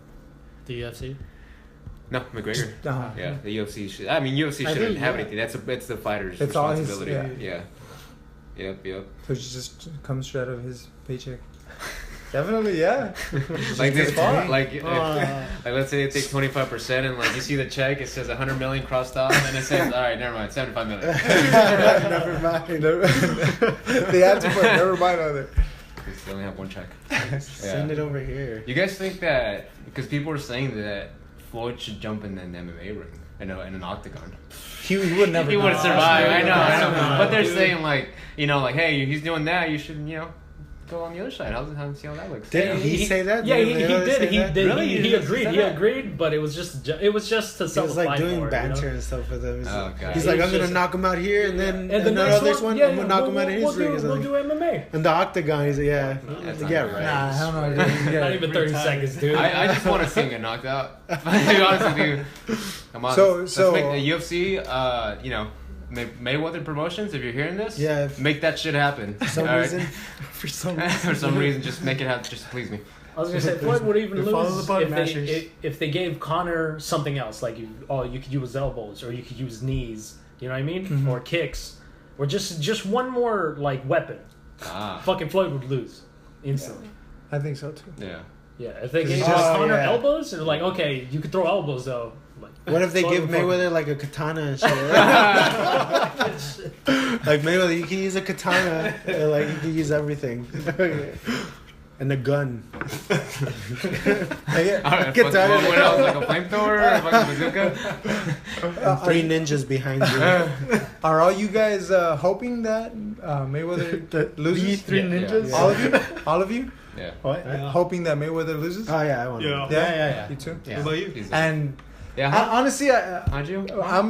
The UFC. No, McGregor. Uh-huh. Yeah, the UFC should. I mean, UFC I shouldn't think, have yeah. anything. It's the fighter's It's all his- responsibility. yeah. Yeah. Yep. So it just comes straight out of his paycheck. Definitely, yeah. Like his this, fault. like let's say they take 25% and like you see the check, it says 100 million crossed off, and it says, all right, never mind, 75 million. Never mind. They had to put never mind on there. They only have one check. Send it over here. You guys think that because people are saying that Floyd should jump in an MMA ring, in an octagon? He would never. He would survive. I know. No, But they're dude. saying like, like, hey, he's doing that. You should, go on the other side. See how that looks. Didn't he say that? Yeah, he Didn't they always did. say He that? did. Really? He He agreed. said He that? agreed, but it was just to He sell was the like fight doing more, banter and stuff with him. He's Oh, like, God. he's like, It's I'm gonna just- knock him out here, and then And the next next one, yeah, I'm gonna knock him out of his we'll ring. do MMA. And the octagon, he's like, yeah, that's yeah, not right. Nah, hell no. Yeah. Not even 30 seconds, dude. I just want to see him get knocked out. To be honest with you. Come on. So- let's so- make the UFC, Mayweather Promotions, if you're hearing this, Yeah. make that shit happen. For some All right? reason, for some reason, For some reason, just make it happen. Just please me. I was gonna say Floyd would even Follow lose the button if mashers. if they gave Connor something else, like you could use elbows or you could use knees, you know what I mean, Mhm. or kicks, or just one more like weapon. Ah. Fucking Floyd would lose instantly. I think so too. Yeah. Yeah, if they gave Oh, Connor yeah. elbows, they're like, okay, you could throw elbows though. Like, What if they Floyd give would fucking- Mayweather like a katana and shit? Like Mayweather, you can use a katana, like you can use everything, and a gun. All right, Get that in what else? Like a flamethrower? A fucking bazooka? And 3 ninjas behind you. Are all you guys hoping that Mayweather loses? These three Yeah, ninjas. yeah. All of you? All of you? Yeah. What? Hoping that Mayweather loses? Oh yeah, I want. Yeah. Yeah. You too? Yeah. What about you? Jesus. And Yeah. How, honestly, how'd you? I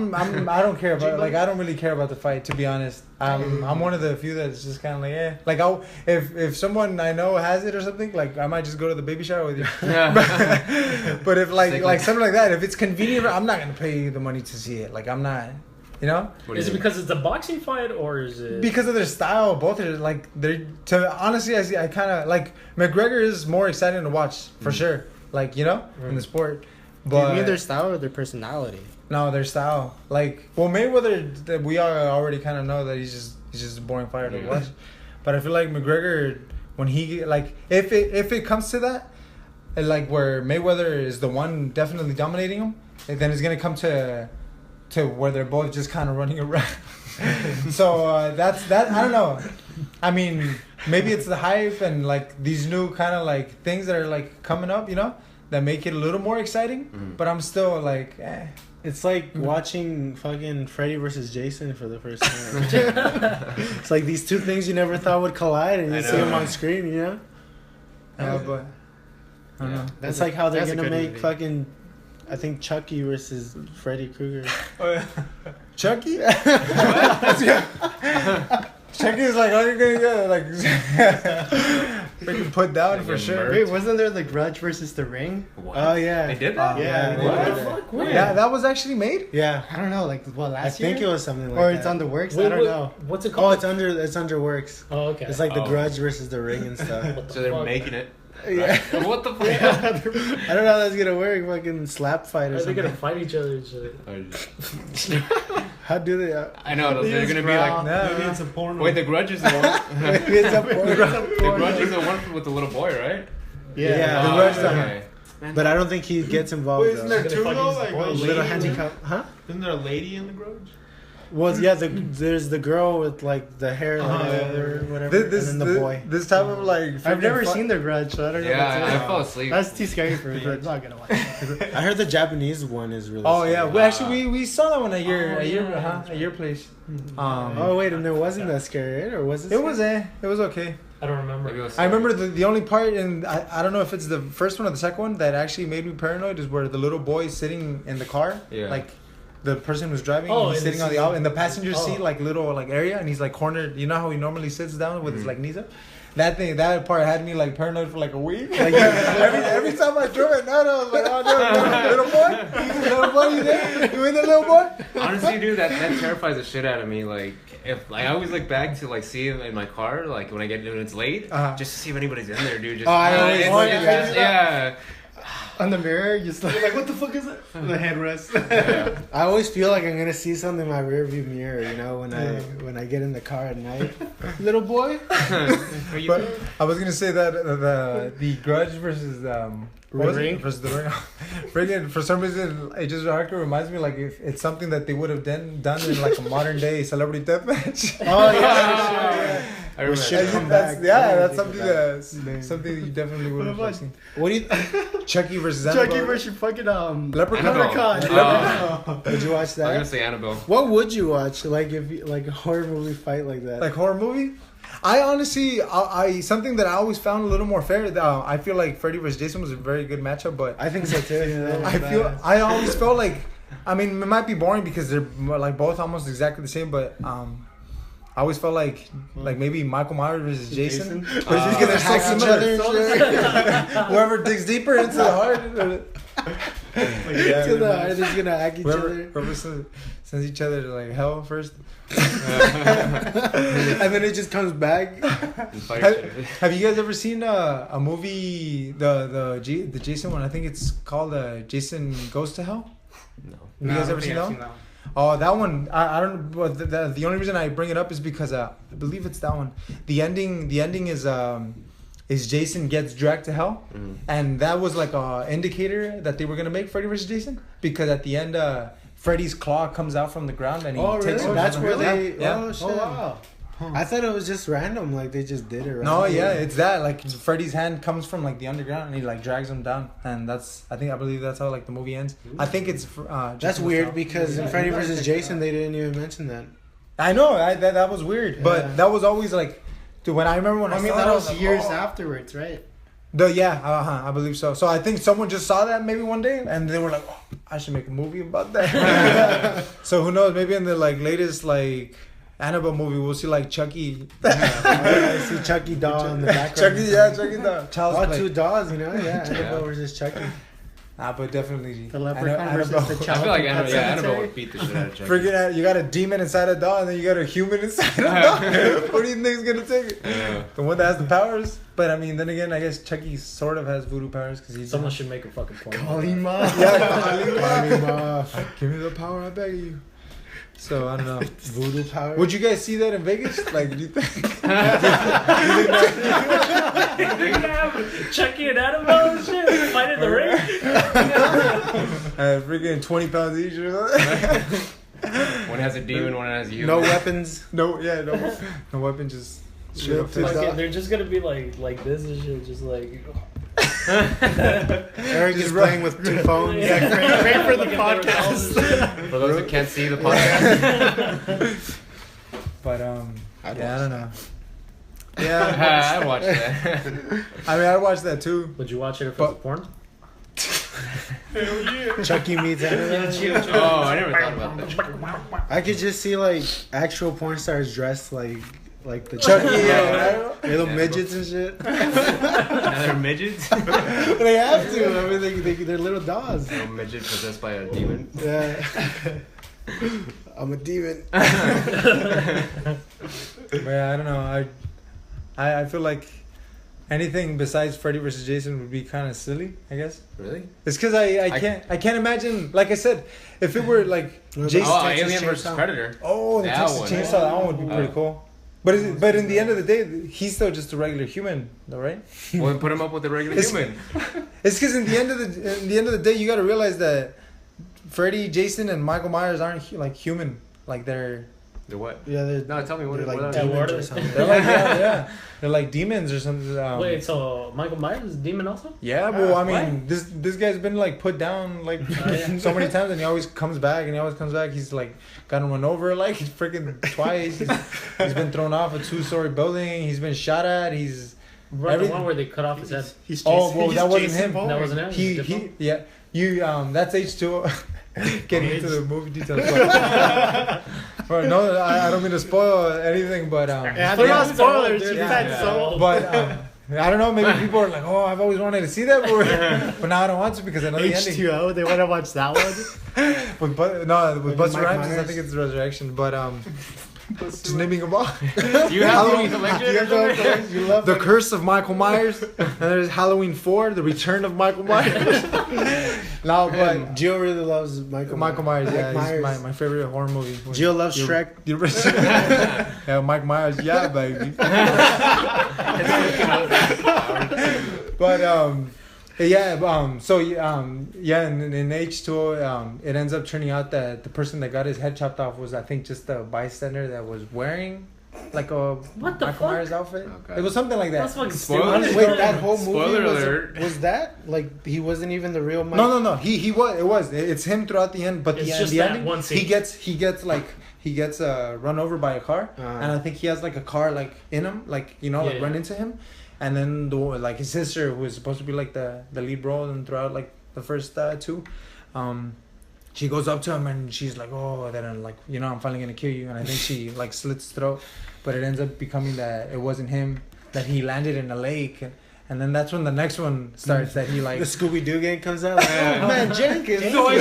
don't care about I don't really care about the fight, to be honest. I'm one of the few that's just kind of like, eh. Like if someone I know has it or something, like I might just go to the baby shower with you. Yeah. But if like Sick. something like that, if it's convenient, I'm not gonna pay the money to see it. Like I'm not, you know. What do Is you it because it's a boxing fight or is it Because of their style, both are like they're. To honestly, I kind of like McGregor is more exciting to watch for sure. Like in the sport, Do you but mean their style or their personality? no, their style. Like Mayweather, we already kind of know that he's just a boring fighter to Yeah. watch. But I feel like McGregor, when he like if it comes to that, and like where Mayweather is the one definitely dominating him, then it's gonna come to where they're both just kind of running around. So that's that. I don't know. I mean, maybe it's the hype and like these new kind of like things that are like coming up, that make it a little more exciting. Mhm. But I'm still like, eh. It's like watching fucking Freddy versus Jason for the first time. It's like these two things you never thought would collide, and you I see know. them on screen. But I don't know. That's like how they're That's a gonna good make movie. fucking. I think Chucky versus Freddy Krueger. Chucky? Chucky is like, oh, you're gonna get like. freaking put down They for get sure. murked. Wait, wasn't there the Grudge versus the Ring? What? Oh yeah. They did that? Yeah, they what did the that. fuck? When? Yeah, that was actually made. Yeah. I don't know, like I last year? think it was something like or that. it's on the works. Wait, I don't know. What's it Oh, called? it's under works. Oh, okay. It's like the Oh. Grudge versus the Ring and stuff. What the So they're fuck? making it. Yeah. What the fuck? I don't know how that's gonna work. Fucking slap fight or Are they something. gonna fight each other and shit? How do they? I know, they're gonna be No. like... Maybe it's a porno. Wait, the Grudge is the one... Maybe it's a porno. the Grudge is the one with the little boy, right? Yeah. The Oh, Grudge, okay. But I don't think he gets involved. Wait, isn't though. there two Gonna though? fuck Like his a boys. lady Little in handicap, huh? Isn't there a lady in the Grudge? Well, yeah, there's the girl with like the hair like that or whatever, This, and then the boy. this type of like. I've never freaking seen the Grudge, so I don't know. Yeah, what's I fell asleep. That's too scary for me. I'm not gonna watch it. I heard the Japanese one is really. Oh yeah, scary. well, actually we saw that one at your yeah. at your place. Oh wait, and it wasn't that scary, right? Or was it? It was it was okay. I don't remember. Maybe it was I remember the only part, and I don't know if it's the first one or the second one that actually made me paranoid is where the little boy is sitting in the car, Yeah. like the person who's driving, Oh, he's in sitting the on the seat. in the passenger Oh. seat, like little like area, and he's like cornered. You know how he normally sits down with his Mhm. like knees up. That part had me like paranoid for like a week. Like every time I drove it, I was like, oh no, little boy, you there? You in the little boy? Honestly, dude, that terrifies the shit out of me. Like, if I always look back to like see him in my car, like when it's late, Uh-huh. just to see if anybody's in there, dude. Just, Oh, I always- yeah. On the mirror, just like. Like, what the fuck is that? The headrest. Yeah. I always feel like I'm gonna see something in my rearview mirror, you know, when I get in the car at night. Little boy. Are you But I was gonna say that the Grudge versus what was it? Ring? Versus the Ring. Friggin', for some reason, it just reminds me like if it's something that they would have done in like a modern day celebrity death match. Oh yeah. I We remember should that. come That's, back. yeah, Yeah, that's we something should that something that you definitely would have seen. What do you? Chucky versus Chucky Annabelle. versus fucking Leprechaun. Leprechaun. Would you watch I was gonna that? say Annabelle. What would you watch? Like if you, like a horror movie fight like that? Like horror movie. I honestly, I something that I always found a little more fair. I feel like Freddy versus Jason was a very good matchup, but I think so too. I always felt like, I mean, it might be boring because they're like both almost exactly the same, but I always felt like maybe Michael Myers versus Jason. But he's gonna hack so each similar. other. Whoever digs deeper into the heart. To the heart, they're gonna hack each other. Whoever sends each other to like hell first. And then it just comes back. Have you guys ever seen a movie, the Jason one? I think it's called Jason Goes to Hell. No. Have you guys ever seen that one? Oh, that one. I don't. But the only reason I bring it up is because I believe it's that one. The ending is Jason gets dragged to hell, and that was like a indicator that they were gonna make Freddy versus Jason because at the end, Freddy's claw comes out from the ground and he takes him. That's where they. Yeah. Oh shit! Oh wow. I thought it was just random. Like they just did it. Right? No, yeah, it's that. Like Freddy's hand comes from like the underground and he like drags him down, and I believe that's how like the movie ends. I think it's. That's Jason weird Goes because in Freddy vs. Jason they didn't even mention that. I know that was weird, Yeah. but that was always like, dude. When I remember when I I mean, saw that it, I was like, years oh. afterwards, right? I believe so. So I think someone just saw that maybe one day, and they were like, "Oh, I should make a movie about that." So who knows? Maybe in the like latest like Annabelle movie, we'll see like Chucky. I see Chucky doll in the background. Chucky the child's Oh, play. two dolls, you know? Yeah, Annabelle versus Chucky. But definitely The leprechaun versus Annabelle. the I child. feel like from Pet Annabelle Sematary. would beat the shit out of Chucky. Freaking, you got a demon inside a doll, and then you got a human inside a doll. What do you think's gonna take it? Yeah. The one that has the powers. But I mean, then again, I guess Chucky sort of has voodoo powers because he's Someone should make a fucking porn. Kalima. Yeah, give me the power, I beg you. So I don't know. Voodoo power. Would you guys see that in Vegas? Like, do you think? Chucky and Annabelle and shit fight in the ring. Freaking 20 pounds each or something. One has a demon, one has a human. No weapons. No weapon, just straight up Fuck fist. it. Like, they're just gonna be like this and shit, just like. Eric is playing with two phones. Yeah, great for the Looking at their balls and shit. For those who can't see the podcast. But I'd yeah, I watch don't know. Yeah, I watched that. I mean, I watched that too. Would you watch it if it But- was porn? Chucky meets Annabelle. Oh, I never thought about that. I could just see like actual porn stars dressed like the Chucky, yeah, yeah. little midgets and shit. Now they're midgets. They have to. I mean, they're little dolls. A midget possessed by a demon. Yeah. I'm a demon. But yeah, I don't know. I feel like anything besides Freddy versus Jason would be kind of silly, I guess. Really? It's because I can't imagine. Like I said, if it were like Jason, Oh, Texas Alien versus Chainsaw. Predator. the That Texas one. Chainsaw, that one would be pretty cool. But in the end of the day, he's still just a regular human, though, right? Well, then put him up with a regular It's- human. It's because in the end of the day, you got to realize that Freddy, Jason, and Michael Myers aren't like human. Like they're what? Yeah, they're No, tell me what. they're what like are they? Yeah, demons what or are something. they're like yeah, they're like demons or something. Wait, so Michael Myers is a demon also? Yeah, well, I mean, this guy's been like put down like yeah. so many times, and he always comes back, He's like gotten run over like freaking twice. He's been thrown off a 2-story building. He's been shot at. He's Right, the one where they cut off his head. He's Oh, well, he's that wasn't Jason him. Bourne. That wasn't him. he yeah. You that's H2O. Getting into the movie details. But no, I don't mean to spoil anything, but Yeah, Spoilers they're not are spoilers. old, You dude. fat Yeah. soul. but I don't know. Maybe people are like, "Oh, I've always wanted to see that movie," but now I don't want to because I know the ending. H2O. They want to watch that one. With Buster Mike Rhymes, I Myers? think it's Resurrection. But just naming them all. Do you have Halloween- any collection? You have to have you love The Curse of Michael Myers, and there's Halloween 4, The Return of Michael Myers. No, but Gio really loves Michael Myers, yeah, Mike he's Myers. my favorite horror movie. Gio loves You- Shrek. you- Yeah, Mike Myers, yeah, baby. But in H2O, it ends up turning out that the person that got his head chopped off was, I think, just a bystander that was wearing like a What the Michael fuck? Myers outfit. Okay. It was something like that. That's fucking Spoilers? stupid. Wait, that whole movie Spoiler was, alert. was that like he wasn't even the real Mike? No. He was. It was. It's him throughout the end. But It's the, just the that ending, one scene. he gets run over by a car, and I think he has like a car like in him, like like Yeah. run into him, and then like his sister, who is supposed to be like the lead role and throughout like the first two, she goes up to him and she's like, oh, then I'm like, I'm finally gonna kill you, and I think she like slits his throat, but it ends up becoming that it wasn't him, that he landed in a lake. And then that's when the next one starts, that he like The Scooby Doo gang comes out. Like, oh, man, Jenkins. they killed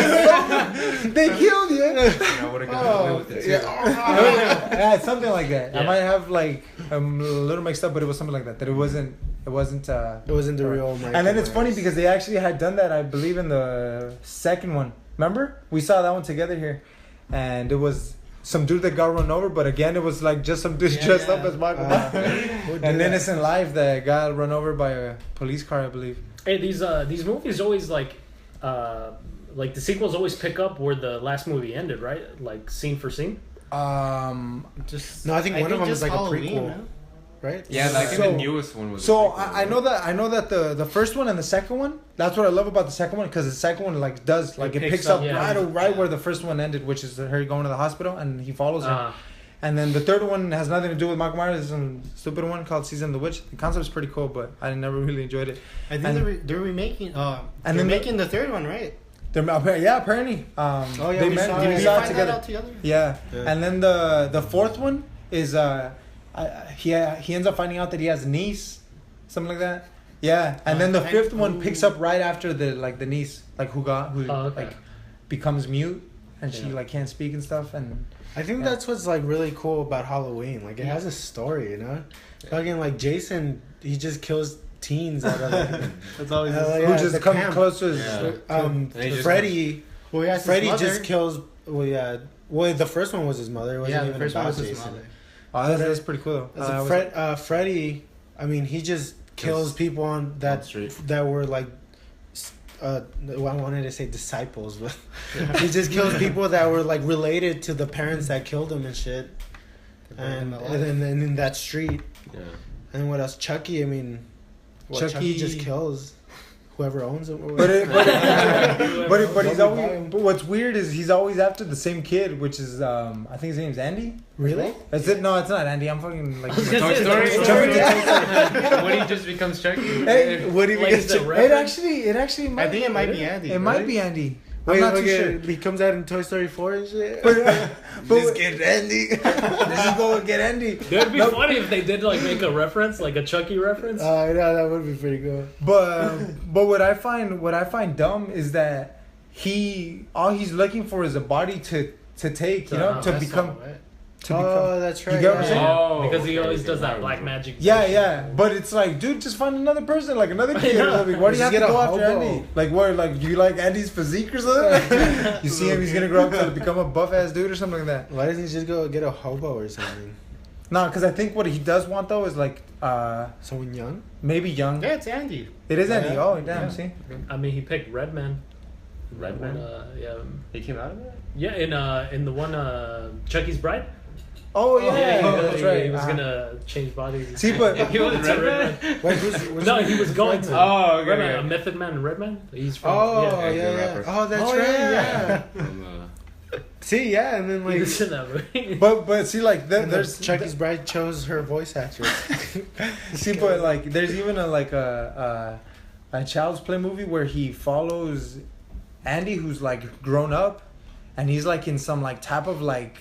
you. I would have got away with it too. Yeah, it's something like that. I Yeah. might have like a little mixed up, but it was something like that. That it wasn't. It wasn't the real Michael. And then it's funny Myers. because they actually had done that, I believe, in the second one. Remember, we saw that one together here, and it was some dude that got run over, but again, it was like just some dude dressed up as Michael Myers. who did An that? innocent life that got run over by a police car, I believe. Hey, these movies always like the sequels always pick up where the last movie ended, right? Like scene for scene. Just No, I think one of them just is like a Halloween, prequel. man. Right? Yeah, I think So- the newest one was. So a prequel, I know that the first one and the second one. That's what I love about the second one, because the second one like does like it picks up yeah. right where the first one ended, which is her going to the hospital and he follows her. And then the third one has nothing to do with Michael Myers. It's some stupid one called Season of the Witch. The concept's pretty cool, but I never really enjoyed it. I think And- they're remaking. and They're then making the third one, right? Yeah, apparently. yeah, they we saw they it. Did we saw it find together. that out together? Yeah. Yeah. And then the fourth one is he ends up finding out that he has a niece, something like that. Yeah. And then the fifth one picks up right after the niece, like who okay. like becomes mute and she Yeah. like can't speak and stuff, and I think Yeah. that's what's like really cool about Halloween. Like it has a story, Fucking like Jason, he just kills teens out of like, That's always. who just the come camp. close to his Yeah. And he just Freddy. Well, yeah, Freddy just kills. Well, yeah. Well, the first one was his mother. It wasn't Yeah, the even first one about was his Jason. mother. Oh, that's pretty cool though. Freddy. I mean, he just kills people on the street. that were like. I wanted to say disciples, but he just kills people that were like related to the parents that killed him and shit. And then in that street. Yeah. And what else? Chucky. I mean, Chucky just kills whoever owns him. Or But whatever. he's always. But what's weird is he's always after the same kid, which is I think his name's Andy. Really? Is it? No, it's not Andy. I'm fucking like. Toy Story. Jumping to When he just becomes Chucky. Hey, What do you Like, get? is it It actually might. I think it might be Andy. It might be Andy. I'm not too okay, sure. he comes out in Toy Story 4 and shit. This kid Andy. This is going to get Andy. It'd be funny if they did like make a reference, like a Chucky reference. I know that would be pretty cool. But what I find dumb is that all he's looking for is a body to take, you know, to become. Oh, that's right. You get what I'm saying? Oh, because he okay. always does that black magic. Yeah. But it's like, dude, just find another person, like another kid or something. Why do you have to Just get go a after hobo. Andy? Like, what? Like, you like Andy's physique or something? You see him, he's gonna grow up to become a buff ass dude or something like that. Why doesn't he just go get a hobo or something? No, because I think what he does want though is like, Someone young? maybe young. Yeah, it's Andy. It is Andy. Yeah. Oh, damn. Yeah. See. I mean, he picked Redman. Redman? Yeah. He came out of it? Yeah, in the one Chucky's Bride. Oh yeah, that's right. He was gonna change bodies. See, but He was Redman? Wait, who's No, he was going to. Oh, okay. Redman, okay. a Method Man and Redman. He's from. Oh, Yeah, yeah. good rapper. Oh, that's Oh, right. yeah. Yeah. From, See, yeah, and then He like was in that movie. but see, like there's there's Chucky's Bride chose her voice actress. See, but like, there's even a Child's Play movie where he follows Andy, who's like grown up, and he's like in some like type of like,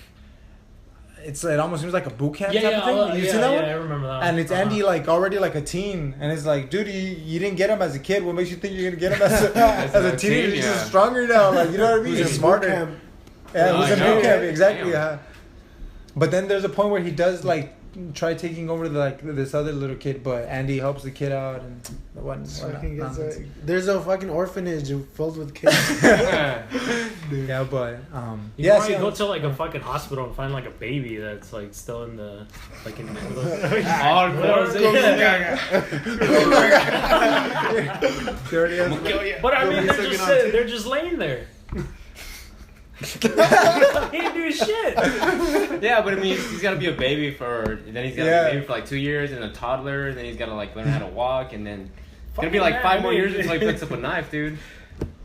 it almost seems like a boot camp type of thing. You seen that one? I remember that. And it's Andy like already like a teen, and it's like, dude, you didn't get him as a kid. What makes you think you're gonna get him as a teenager? teen, He's yeah. just stronger now. Like, you know what I mean? Who's He's in smarter. boot camp. Yeah, Oh, who's I in know. boot camp? Exactly. Damn. But then there's a point where he does like try taking over this other little kid, but Andy helps the kid out and whatnot. There's a fucking orphanage filled with kids. Yeah, but You yeah, probably see, go to like a fucking hospital and find like a baby that's like still in the like in the middle. He already has- But I mean, they're just laying there. He didn't do shit. Yeah, but I mean, he's got to be a baby then he's got to Yeah. be a baby for like 2 years, and a toddler, and then he's got to like learn how to walk, and then it's gonna be Fucking like man, 5 more I mean- years until he picks up a knife, dude.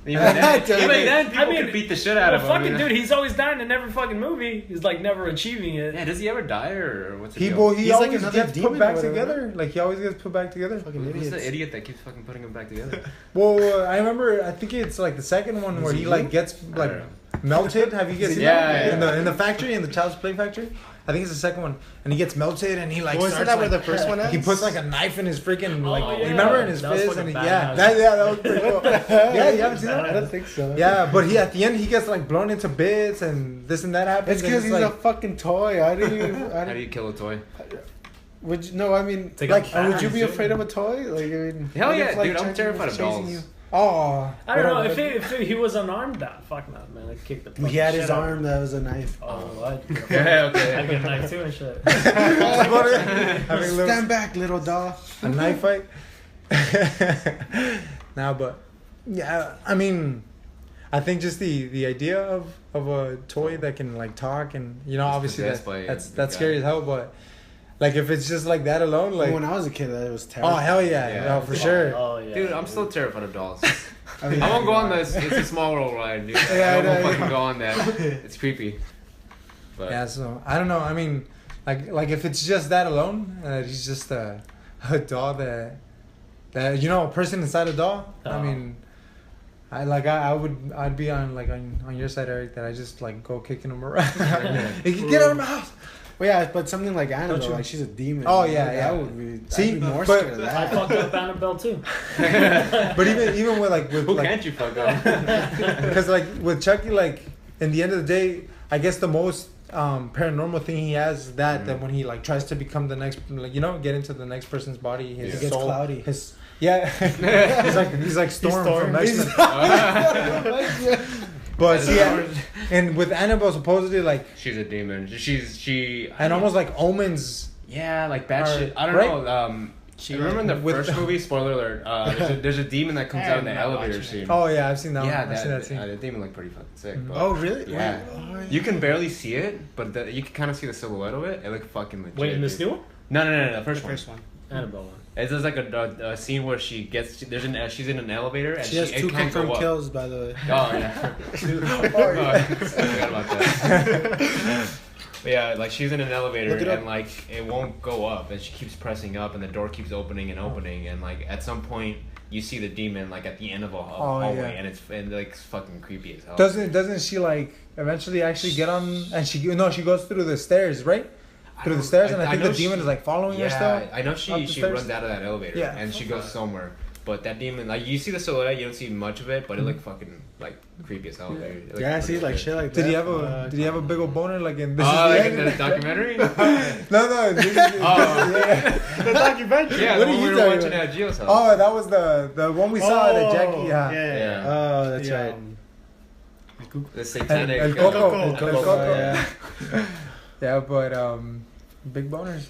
Even then, people could beat the shit out Well, of him. fucking you know? dude, he's always dying in every fucking movie. He's like never achieving it. Yeah, does he ever die or what's the He deal? he He's like always another gets demon put or back whatever. together. Like he always gets put back together. Fucking Who's idiots. the idiot that keeps fucking putting him back together? Well, I remember. I think it's like the second one where he like gets like melted. Have you guys seen Yeah, that? yeah. In the factory, in the Child's Play factory. I think it's the second one, and he gets melted, and he like Wasn't starts, that where like, the first one He ends? puts like a knife in his freaking like. Oh, yeah. Remember in his That was fist, fucking and that badass. was pretty cool. Yeah, you haven't seen I that? don't think so. Yeah, but at the end he gets like blown into bits, and this and that happens. It's and because he's like, a fucking toy. I didn't. How do you kill a toy? Would you, no, I mean, Take like, a would you be bath. afraid of a toy? Like, I mean, Hell what yeah, if, like, dude, I'm Chucky terrified was of chasing dolls. you? oh, I don't know if he was unarmed. That fuck no, man. I'd kick the. He fucking had shit his out of arm him. that was a knife. Oh, I'd Yeah, okay. I'd get a knife too and shit. having a little, Stand back, little doll. a knife fight. Now, but yeah, I mean, I think just the idea of a toy that can like talk and obviously possessed by a that's guy. scary as hell. But like if it's just like that alone, like when I was a kid, that was oh terrible. hell yeah, Yeah. for sure. Oh yeah. Dude, I'm still terrified of dolls. I mean, I won't go on this. It's a small world ride, dude. Yeah, I I won't know, fucking go on that. It's creepy. But Yeah, so I don't know. I mean, like if it's just that alone, he's just a doll that a person inside a doll. I Oh. mean, I'd be on your side, Eric. That I just like go kicking him around. Get out of my house. Well, yeah, but something like Annabelle, Don't you- like she's a demon. Oh, Like, yeah, that yeah. would be. See, I'd be more but- scared of I that. fucked up Annabelle too. But even with who like can't you fuck up? because like with Chucky, like in the end of the day, I guess the most paranormal thing he has is that when he like tries to become the next, get into the next person's body, his It gets soul, cloudy. he's like Storm Storm. from X-Men. But see, and with Annabelle supposedly like She's a demon. She and almost like omens. yeah, like bad Or- shit. I don't right? know. Remember in the with first the- movie? Spoiler alert. There's a demon that comes out in the I'm not elevator watching scene. Oh yeah, I've seen that. yeah, one. I've seen that scene. the demon looked pretty fucking sick. But Oh, really? Yeah. Wait, oh, You can barely see it, but you can kind of see the silhouette of it. It looked fucking legit. Wait, in this dude. new one? No, the first The one. first one. Annabelle one. It's just like a scene where she's in an elevator and She has it 2 can't go confirmed up. kills, by the way. Oh yeah. Oh, I forgot about that. But yeah, like she's in an elevator Look it up. and like it won't go up, and she keeps pressing up, and the door keeps opening and opening, and like at some point you see the demon like at the end of a Oh, hallway, yeah. and it's like fucking creepy as hell. Doesn't she like eventually actually get on and she goes through the stairs, right? Through the stairs, and I think the demon is like following her still. I know up she the stairs? runs out of that elevator, Yeah. and she goes somewhere. But that demon, like you see the silhouette, you don't see much of it, but it looked fucking like creepy as hell. Yeah. Dude. It looked Yeah, I see fucking like good. shit like that. Did he have a big old boner like in this? Oh, Is like the in End? the documentary? No. This is, Oh. yeah. The documentary. Yeah, What the are one you we were talking watching about? at Gio's house. Oh, that was the one we saw at Jackie. Yeah. Yeah. Oh, that's Yeah. right. The satanic. El Coco. El El Coco, Coco. yeah. Yeah, but big boners.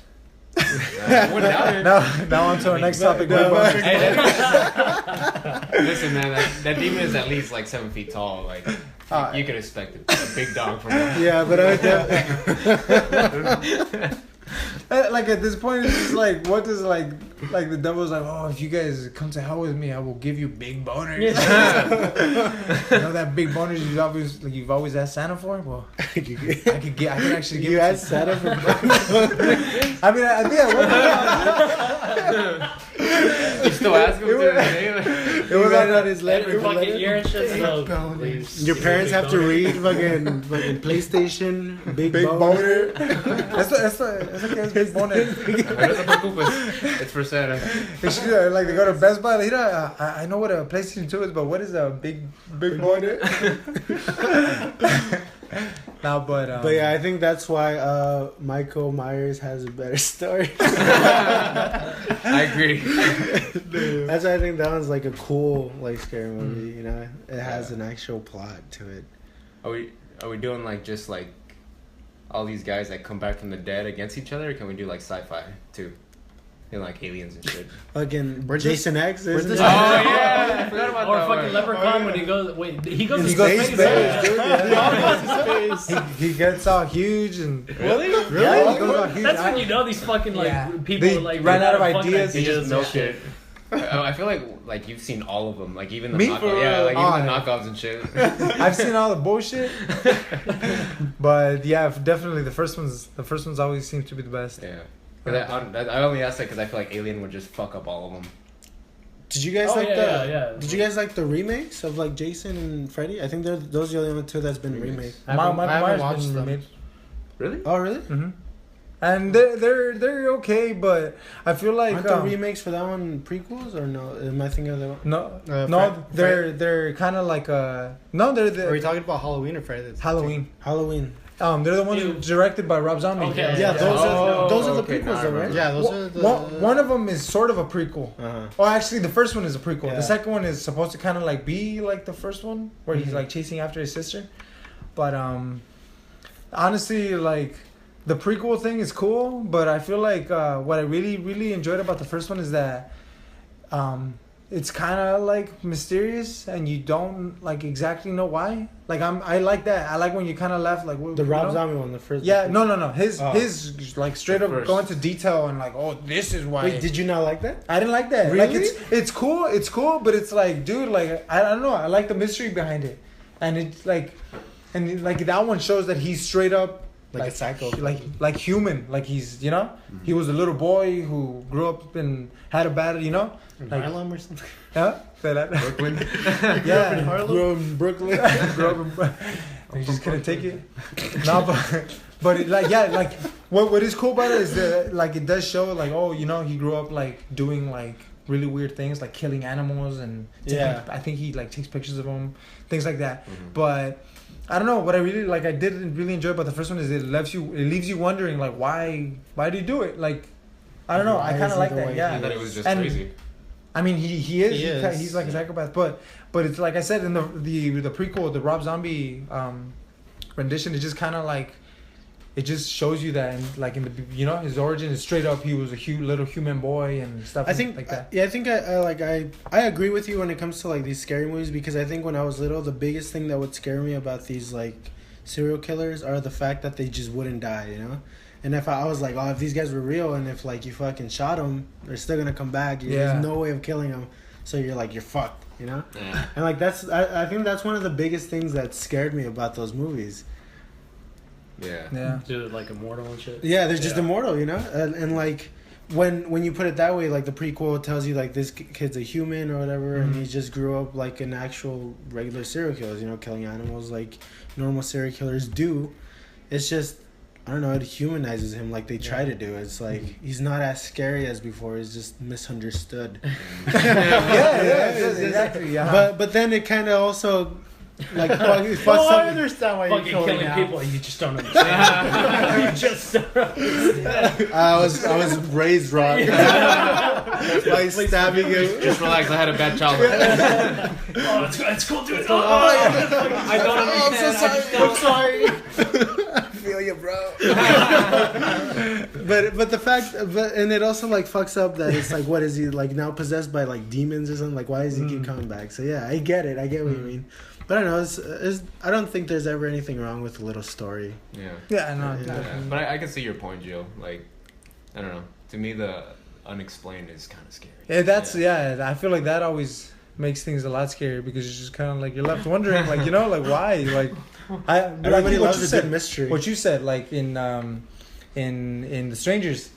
Wouldn't doubt it. Now on to our next topic. no, big boners. Hey, listen, man, that demon is at least like 7 feet tall. Like you could expect a big dog from him. Yeah, but I Like at this point, it's just like, what does like the devil's like? Oh, if you guys come to hell with me, I will give you big boners. You know that big boners you've always asked Santa for. Well, I can actually give you it to asked Santa for. I mean, I think You still ask him to this day? it was Right like on his letter. Every fucking year and shit. So please. Your parents have to read fucking PlayStation, big big boner. boner. That's okay. It's big boner. No te preocupes. It's for Santa. They should, like they go to Best Buy. Like, I know what a PlayStation 2 is, but what is a big boner? Now, but yeah, I think that's why Michael Myers has a better story. I agree. That's why I think that one's like a cool like scary movie. You know, it has an actual plot to it. Are we doing like just like all these guys that come back from the dead against each other, or can we do like sci-fi too? You know, like aliens and shit. Fucking We're Jason X, isn't just- it? Oh yeah, I forgot about Or that fucking one. Leprechaun when he goes. Wait, he goes to He goes to space. space, dude. Space. he gets all huge and Really? yeah, he goes all huge. That's when you know these fucking like Yeah. people They like ran out of fucking ideas. He just and milked it. I feel like you've seen all of them, like even the Me? knockoffs. Yeah, like even Oh, the yeah. knockoffs and shit. I've seen all the bullshit, but yeah, definitely the first ones always seem to be the best. Yeah. But I only asked that because I feel like Alien would just fuck up all of them. Did you guys Oh, like yeah. Did you guys like the remakes of like Jason and Freddy? I think those are the only two that's been remade. I haven't Myers watched been them. remade. Really? Oh really? Mm-hmm. And they're okay, but I feel like Aren't the remakes for that one prequels or no? Am I thinking of the one? no, Fred- they're kind of like no, they're Are we the talking about Halloween or Friday? Halloween. Halloween. They're the ones Ew. directed by Rob Zombie. Okay. Yeah, those Oh, are the okay, prequels, now I though, right? remember. Yeah, those are the. One of them is sort of a prequel. Uh-huh. Oh, actually, the first one is a prequel. Yeah. The second one is supposed to kind of like be like the first one, where he's Mhm. like chasing after his sister. But honestly, like the prequel thing is cool, but I feel like what I really enjoyed about the first one is that it's kind of like mysterious and you don't like exactly know why. Like I like that. I like when you kind of left like The Rob Zombie one, the first. Yeah, no. His Oh. his like straight The up first. go into detail and like, oh, this is why. Wait, did you not like that? I didn't like that. Like Really? it's cool, but it's like, dude, like I don't know. I like the mystery behind it, and it's like, and like that one shows that he's straight up Like a psycho. like human. Like he's he was a little boy who grew up and had a bad, In like- Harlem or something. yeah, that Brooklyn. yeah. Grew up in Brooklyn. Grew up in, you just couldn't take it. No, but it, like what is cool about it is that like it does show like he grew up like doing like really weird things like killing animals and Yeah. I think he like takes pictures of them, things like that. Mhm. But I don't know what I didn't really enjoy about the first one is it leaves you wondering like why do you do it, like I don't know. Why I kind is of it like the that. way Yeah. I thought it was just And- crazy. I mean, he is. He's like a yeah. psychopath, but it's like I said in the prequel, the Rob Zombie rendition. It just kind of like it just shows you that, and like in the his origin is straight up. He was a little human boy and stuff. I think like that. I think I agree with you when it comes to like these scary movies, because I think when I was little, the biggest thing that would scare me about these like serial killers are the fact that they just wouldn't die, And if I was like, oh, if these guys were real, and if like you fucking shot them, they're still gonna come back. Yeah. There's no way of killing them, so you're fucked, Yeah. And like I think that's one of the biggest things that scared me about those movies. Yeah. Yeah. Dude, like immortal and shit. Yeah, they're just Yeah. immortal, and like when you put it that way, like the prequel tells you like this kid's a human or whatever, and he just grew up like an actual regular serial killer, you know, killing animals like normal serial killers do. It's just, I don't know, it humanizes him like they try to do. It's like he's not as scary as before. He's just misunderstood. Exactly. Yeah. But then it kind of also like fucks Well, I up. understand why you're Fucking killing killing people. people, you just don't understand. You just don't understand. I was raised wrong by stabbing him. Just relax. I had a bad childhood. Oh, it's cool, dude. I don't understand. I'm sorry. I feel you, bro. but the fact, and it also like fucks up that it's like, what is he like now possessed by like demons or something? Like, why does he keep coming back? So yeah, I get it. I get what you mean. But I don't know. It's I don't think there's ever anything wrong with a little story. Yeah. Yeah, I know. Yeah. Definitely. But I can see your point, Joe. Like, I don't know. To me, the unexplained is kind of scary. Yeah, that's I feel like that always makes things a lot scarier because it's just kind of like you're left wondering, like, you know, like why, like Everybody what loves you a said, good mystery. what you said, like in The Strangers.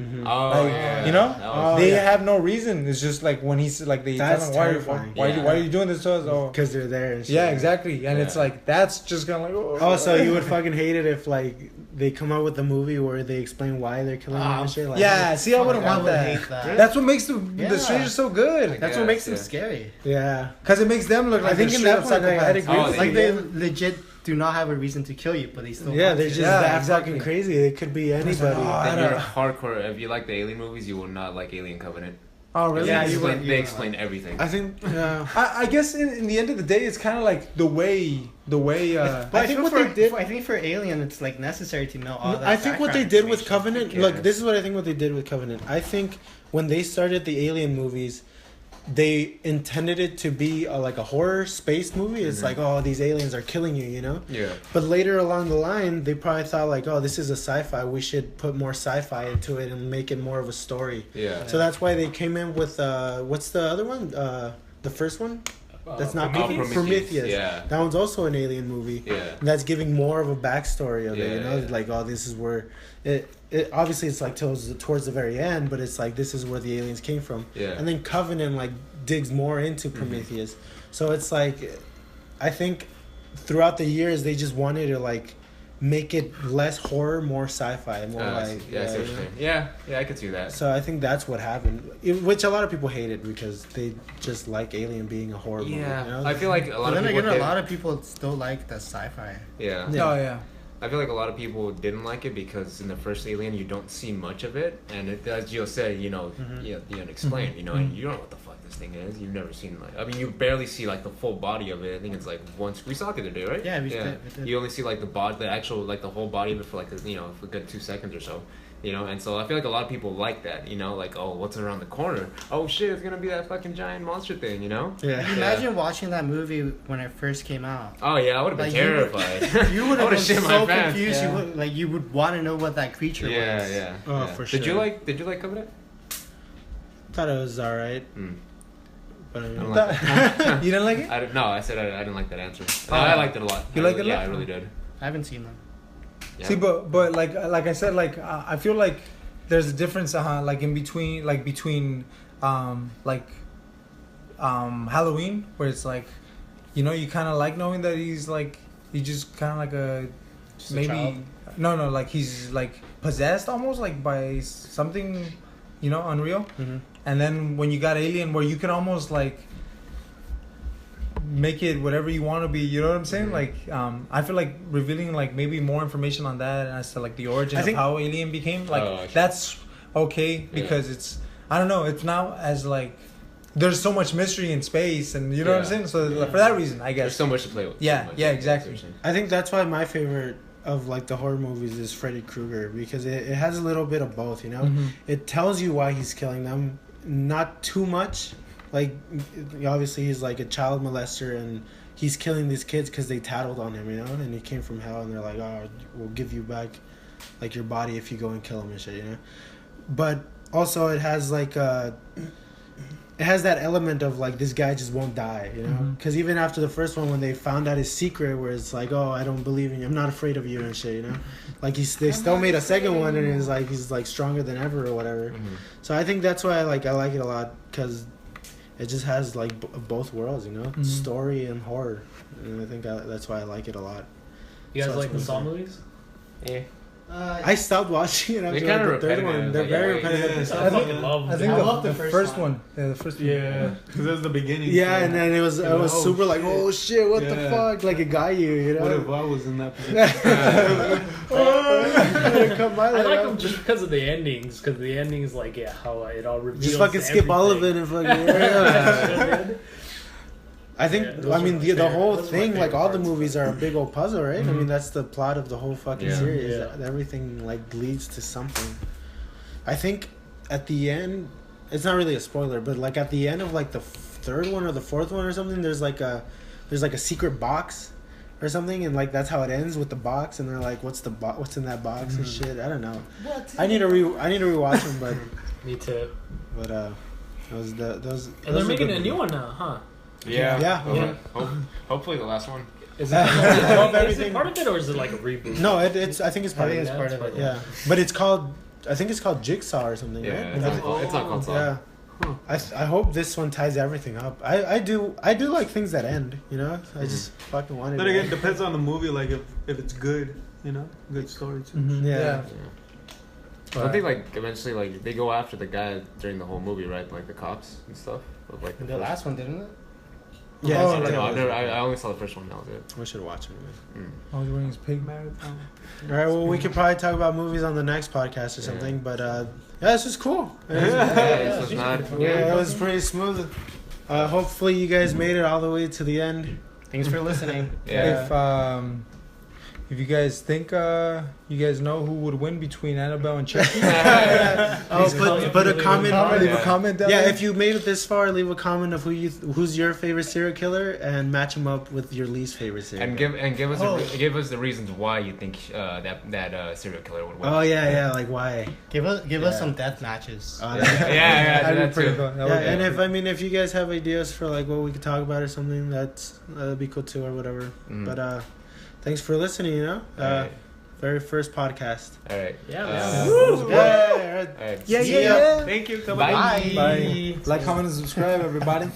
Oh, Like, yeah. you know, That was- they have no reason. It's just like when he's like they tell That's him terrifying. why are you doing this to us? Oh, Because they're there. And shit. yeah, exactly. And it's Yeah. like that's just kind of like Oh, so you would fucking hate it if like they come out with a movie where they explain why they're killing them and shit. Like, yeah. See, I wouldn't I want would that. hate that. That's what makes the Yeah. Strangers so good. That's what makes them Yeah. scary. yeah. Because it makes them look like I think they're in that straight up point, I'd psychopaths. agree Oh, with they- Like they legit do not have a reason to kill you, but they still. Yeah, want they're to. just Yeah, that exactly. fucking crazy. It could be anybody. Oh, I Then don't you're know. hardcore. If you like the Alien movies, you will not like Alien Covenant. Oh, really? Yeah, They you explain, would- they you explain everything. I think. I guess in the end of the day, it's kind of like the way. But I think feel what for, they did- I think for Alien, it's like necessary to know all that. I think what they background did with information. Covenant. Who Look, cares? this is what I think. What they did with Covenant. I think when they started the Alien movies, they intended it to be like a horror space movie. It's like, oh, these aliens are killing you, you know. Yeah. But later along the line, they probably thought like, oh, this is a sci-fi. We should put more sci-fi into it and make it more of a story. Yeah. So that's why they came in with what's the other one? The first one? That's not Prometheus. Prometheus. Yeah. That one's also an alien movie. Yeah. And that's giving more of a backstory of it, you know? Yeah. Like, oh, this is where it obviously it's like towards the very end, but it's like this is where the aliens came from. Yeah. And then Covenant like digs more into Prometheus. So it's like I think throughout the years they just wanted to like make it less horror, more sci-fi, more like I see what you you're know? saying. Yeah, I could see that. So I think that's what happened, which a lot of people hated because they just like Alien being a horror movie. Yeah, You know? I feel like a But lot of then people. again, a did- lot of people still like the sci-fi. Yeah. Yeah. Oh yeah. I feel like a lot of people didn't like it because in the first Alien you don't see much of it, and it, as Gio said, you know, the unexplained, you know, and you don't know what the fuck this thing is. You've never seen like, I mean, you barely see like the full body of it. I think it's like once we saw it the other day, right? Yeah, we did. You only see like the body, the actual like the whole body of it for like you know for a good 2 seconds or so. You know, and so I feel like a lot of people like that, you know, like, oh, what's around the corner? Oh shit, it's gonna be that fucking giant monster thing, you know? Yeah. Can you imagine watching that movie when it first came out? Oh yeah, I would have been Like, you would- terrified. You would I have would've been shit my so pants. confused. Yeah. You would want to know what that creature Yeah, was. yeah. Oh, yeah. for Did you sure. like Covenant? Thought it was alright, Mm. but I I mean, don't like that. You didn't like it? No, I said I didn't like that answer. No, I liked it a lot. You liked it a Yeah, lot? I really did. I haven't seen them. Yeah. See, but like I said, like I feel like there's a difference, like in between, Halloween, where it's like, you know, you kind of like knowing that he's like, he just kind of like Just a maybe child? no, like he's like possessed almost like by something, you know, unreal. Mhm. And then when you got Alien, where you can almost like make it whatever you want to be, you know what I'm saying? Like I feel like revealing like maybe more information on that as to like the origin I of think- how Alien became, like Oh, sure. that's okay because it's, I don't know, it's not as like there's so much mystery in space, and you know what I'm Yeah. saying, so like, for that reason I There's guess so much to play with. Yeah, So much. yeah, exactly. That's what you're I think that's why my favorite of like the horror movies is Freddy Krueger, because it has a little bit of both, you know. Mhm. It tells you why he's killing them, not too much. Like obviously he's like a child molester and he's killing these kids because they tattled on him, you know, and he came from hell and they're like, oh, we'll give you back like your body if you go and kill him and shit, you know. But also it has like it has that element of like this guy just won't die, you know? Because even after the first one, when they found out his secret, where it's like, oh, I don't believe in you, I'm not afraid of you and shit, you know? Like they still made a second one, and it's like he's like stronger than ever or whatever. So I think that's why I like it a lot, because it just has like both worlds, you know, story and horror, and I think that's why I like it a lot. You guys So like the that's Saw one thing. movies? Yeah. I stopped watching it after They're like, the third repetitive, one. They're like, very yeah, repetitive. I fucking love. I think I the, love the the first, first one. Yeah, the first one. Yeah, because that was the beginning. Yeah, and then it was super like, oh shit, what the Yeah. fuck? Like it got you know? What if I was in that position? I like them just because of the endings. Because the endings, like, yeah, how it all reveals. Just fucking skip all of it everything. and fucking. I think, Yeah, those I mean, are my the favorite- whole those are my thing, like favorite all the parts. movies are a big old puzzle, right? I mean, that's the plot of the whole fucking Yeah. series. Yeah. Everything like leads to something. I think at the end, it's not really a spoiler, but like at the end of like the third one or the fourth one or something, there's like a secret box or something, and like that's how it ends with the box, and they're like, what's in that box and shit. I don't know. I need to rewatch them, but Me too. those. And they're making a new one now, huh? Yeah. Yeah. Hopefully the last one. Is Hope is it everything- part of it, or is it like a reboot? No, it's. I think it's I part think of it's it. part of it. Yeah, but it's called. I think it's called Jigsaw or something. Yeah, right? it's not called Saw. Yeah. I hope this one ties everything up. I do like things that end. You know, I just fucking wanted. Then it. again, it depends on the movie. Like if it's good, you know, good story too. Yeah. I think like eventually like they go after the guy during the whole movie, right? Like the cops and stuff. But, like The first- last one, didn't it? Yeah. I don't know. I only saw the first one. That was it. We should watch it. Man. I was wearing his pig. Marathon. All right. Well, we could probably talk about movies on the next podcast or something. But yeah, this is cool. This was not. Yeah, it was pretty smooth. Hopefully, you guys made it all the way to the end. Thanks for listening. Yeah. If you guys think you guys know who would win between Annabelle and Chucky, Put a comment. leave a comment down Yeah, there. if you made it this far, leave a comment of who's your favorite serial killer, and match them up with your least favorite serial. And give us the reasons why you think that serial killer would win. Oh yeah, like why? Give us some death matches. Oh, yeah, That'd be that pretty too. cool. That Yeah, would be- and if you guys have ideas for like what we could talk about or something, that'd be cool too or whatever. But thanks for listening. You know, Alright. very first podcast. All right. Yeah, Yeah, All right. yeah. Thank you. Bye. Bye. Like, comment, and subscribe, everybody.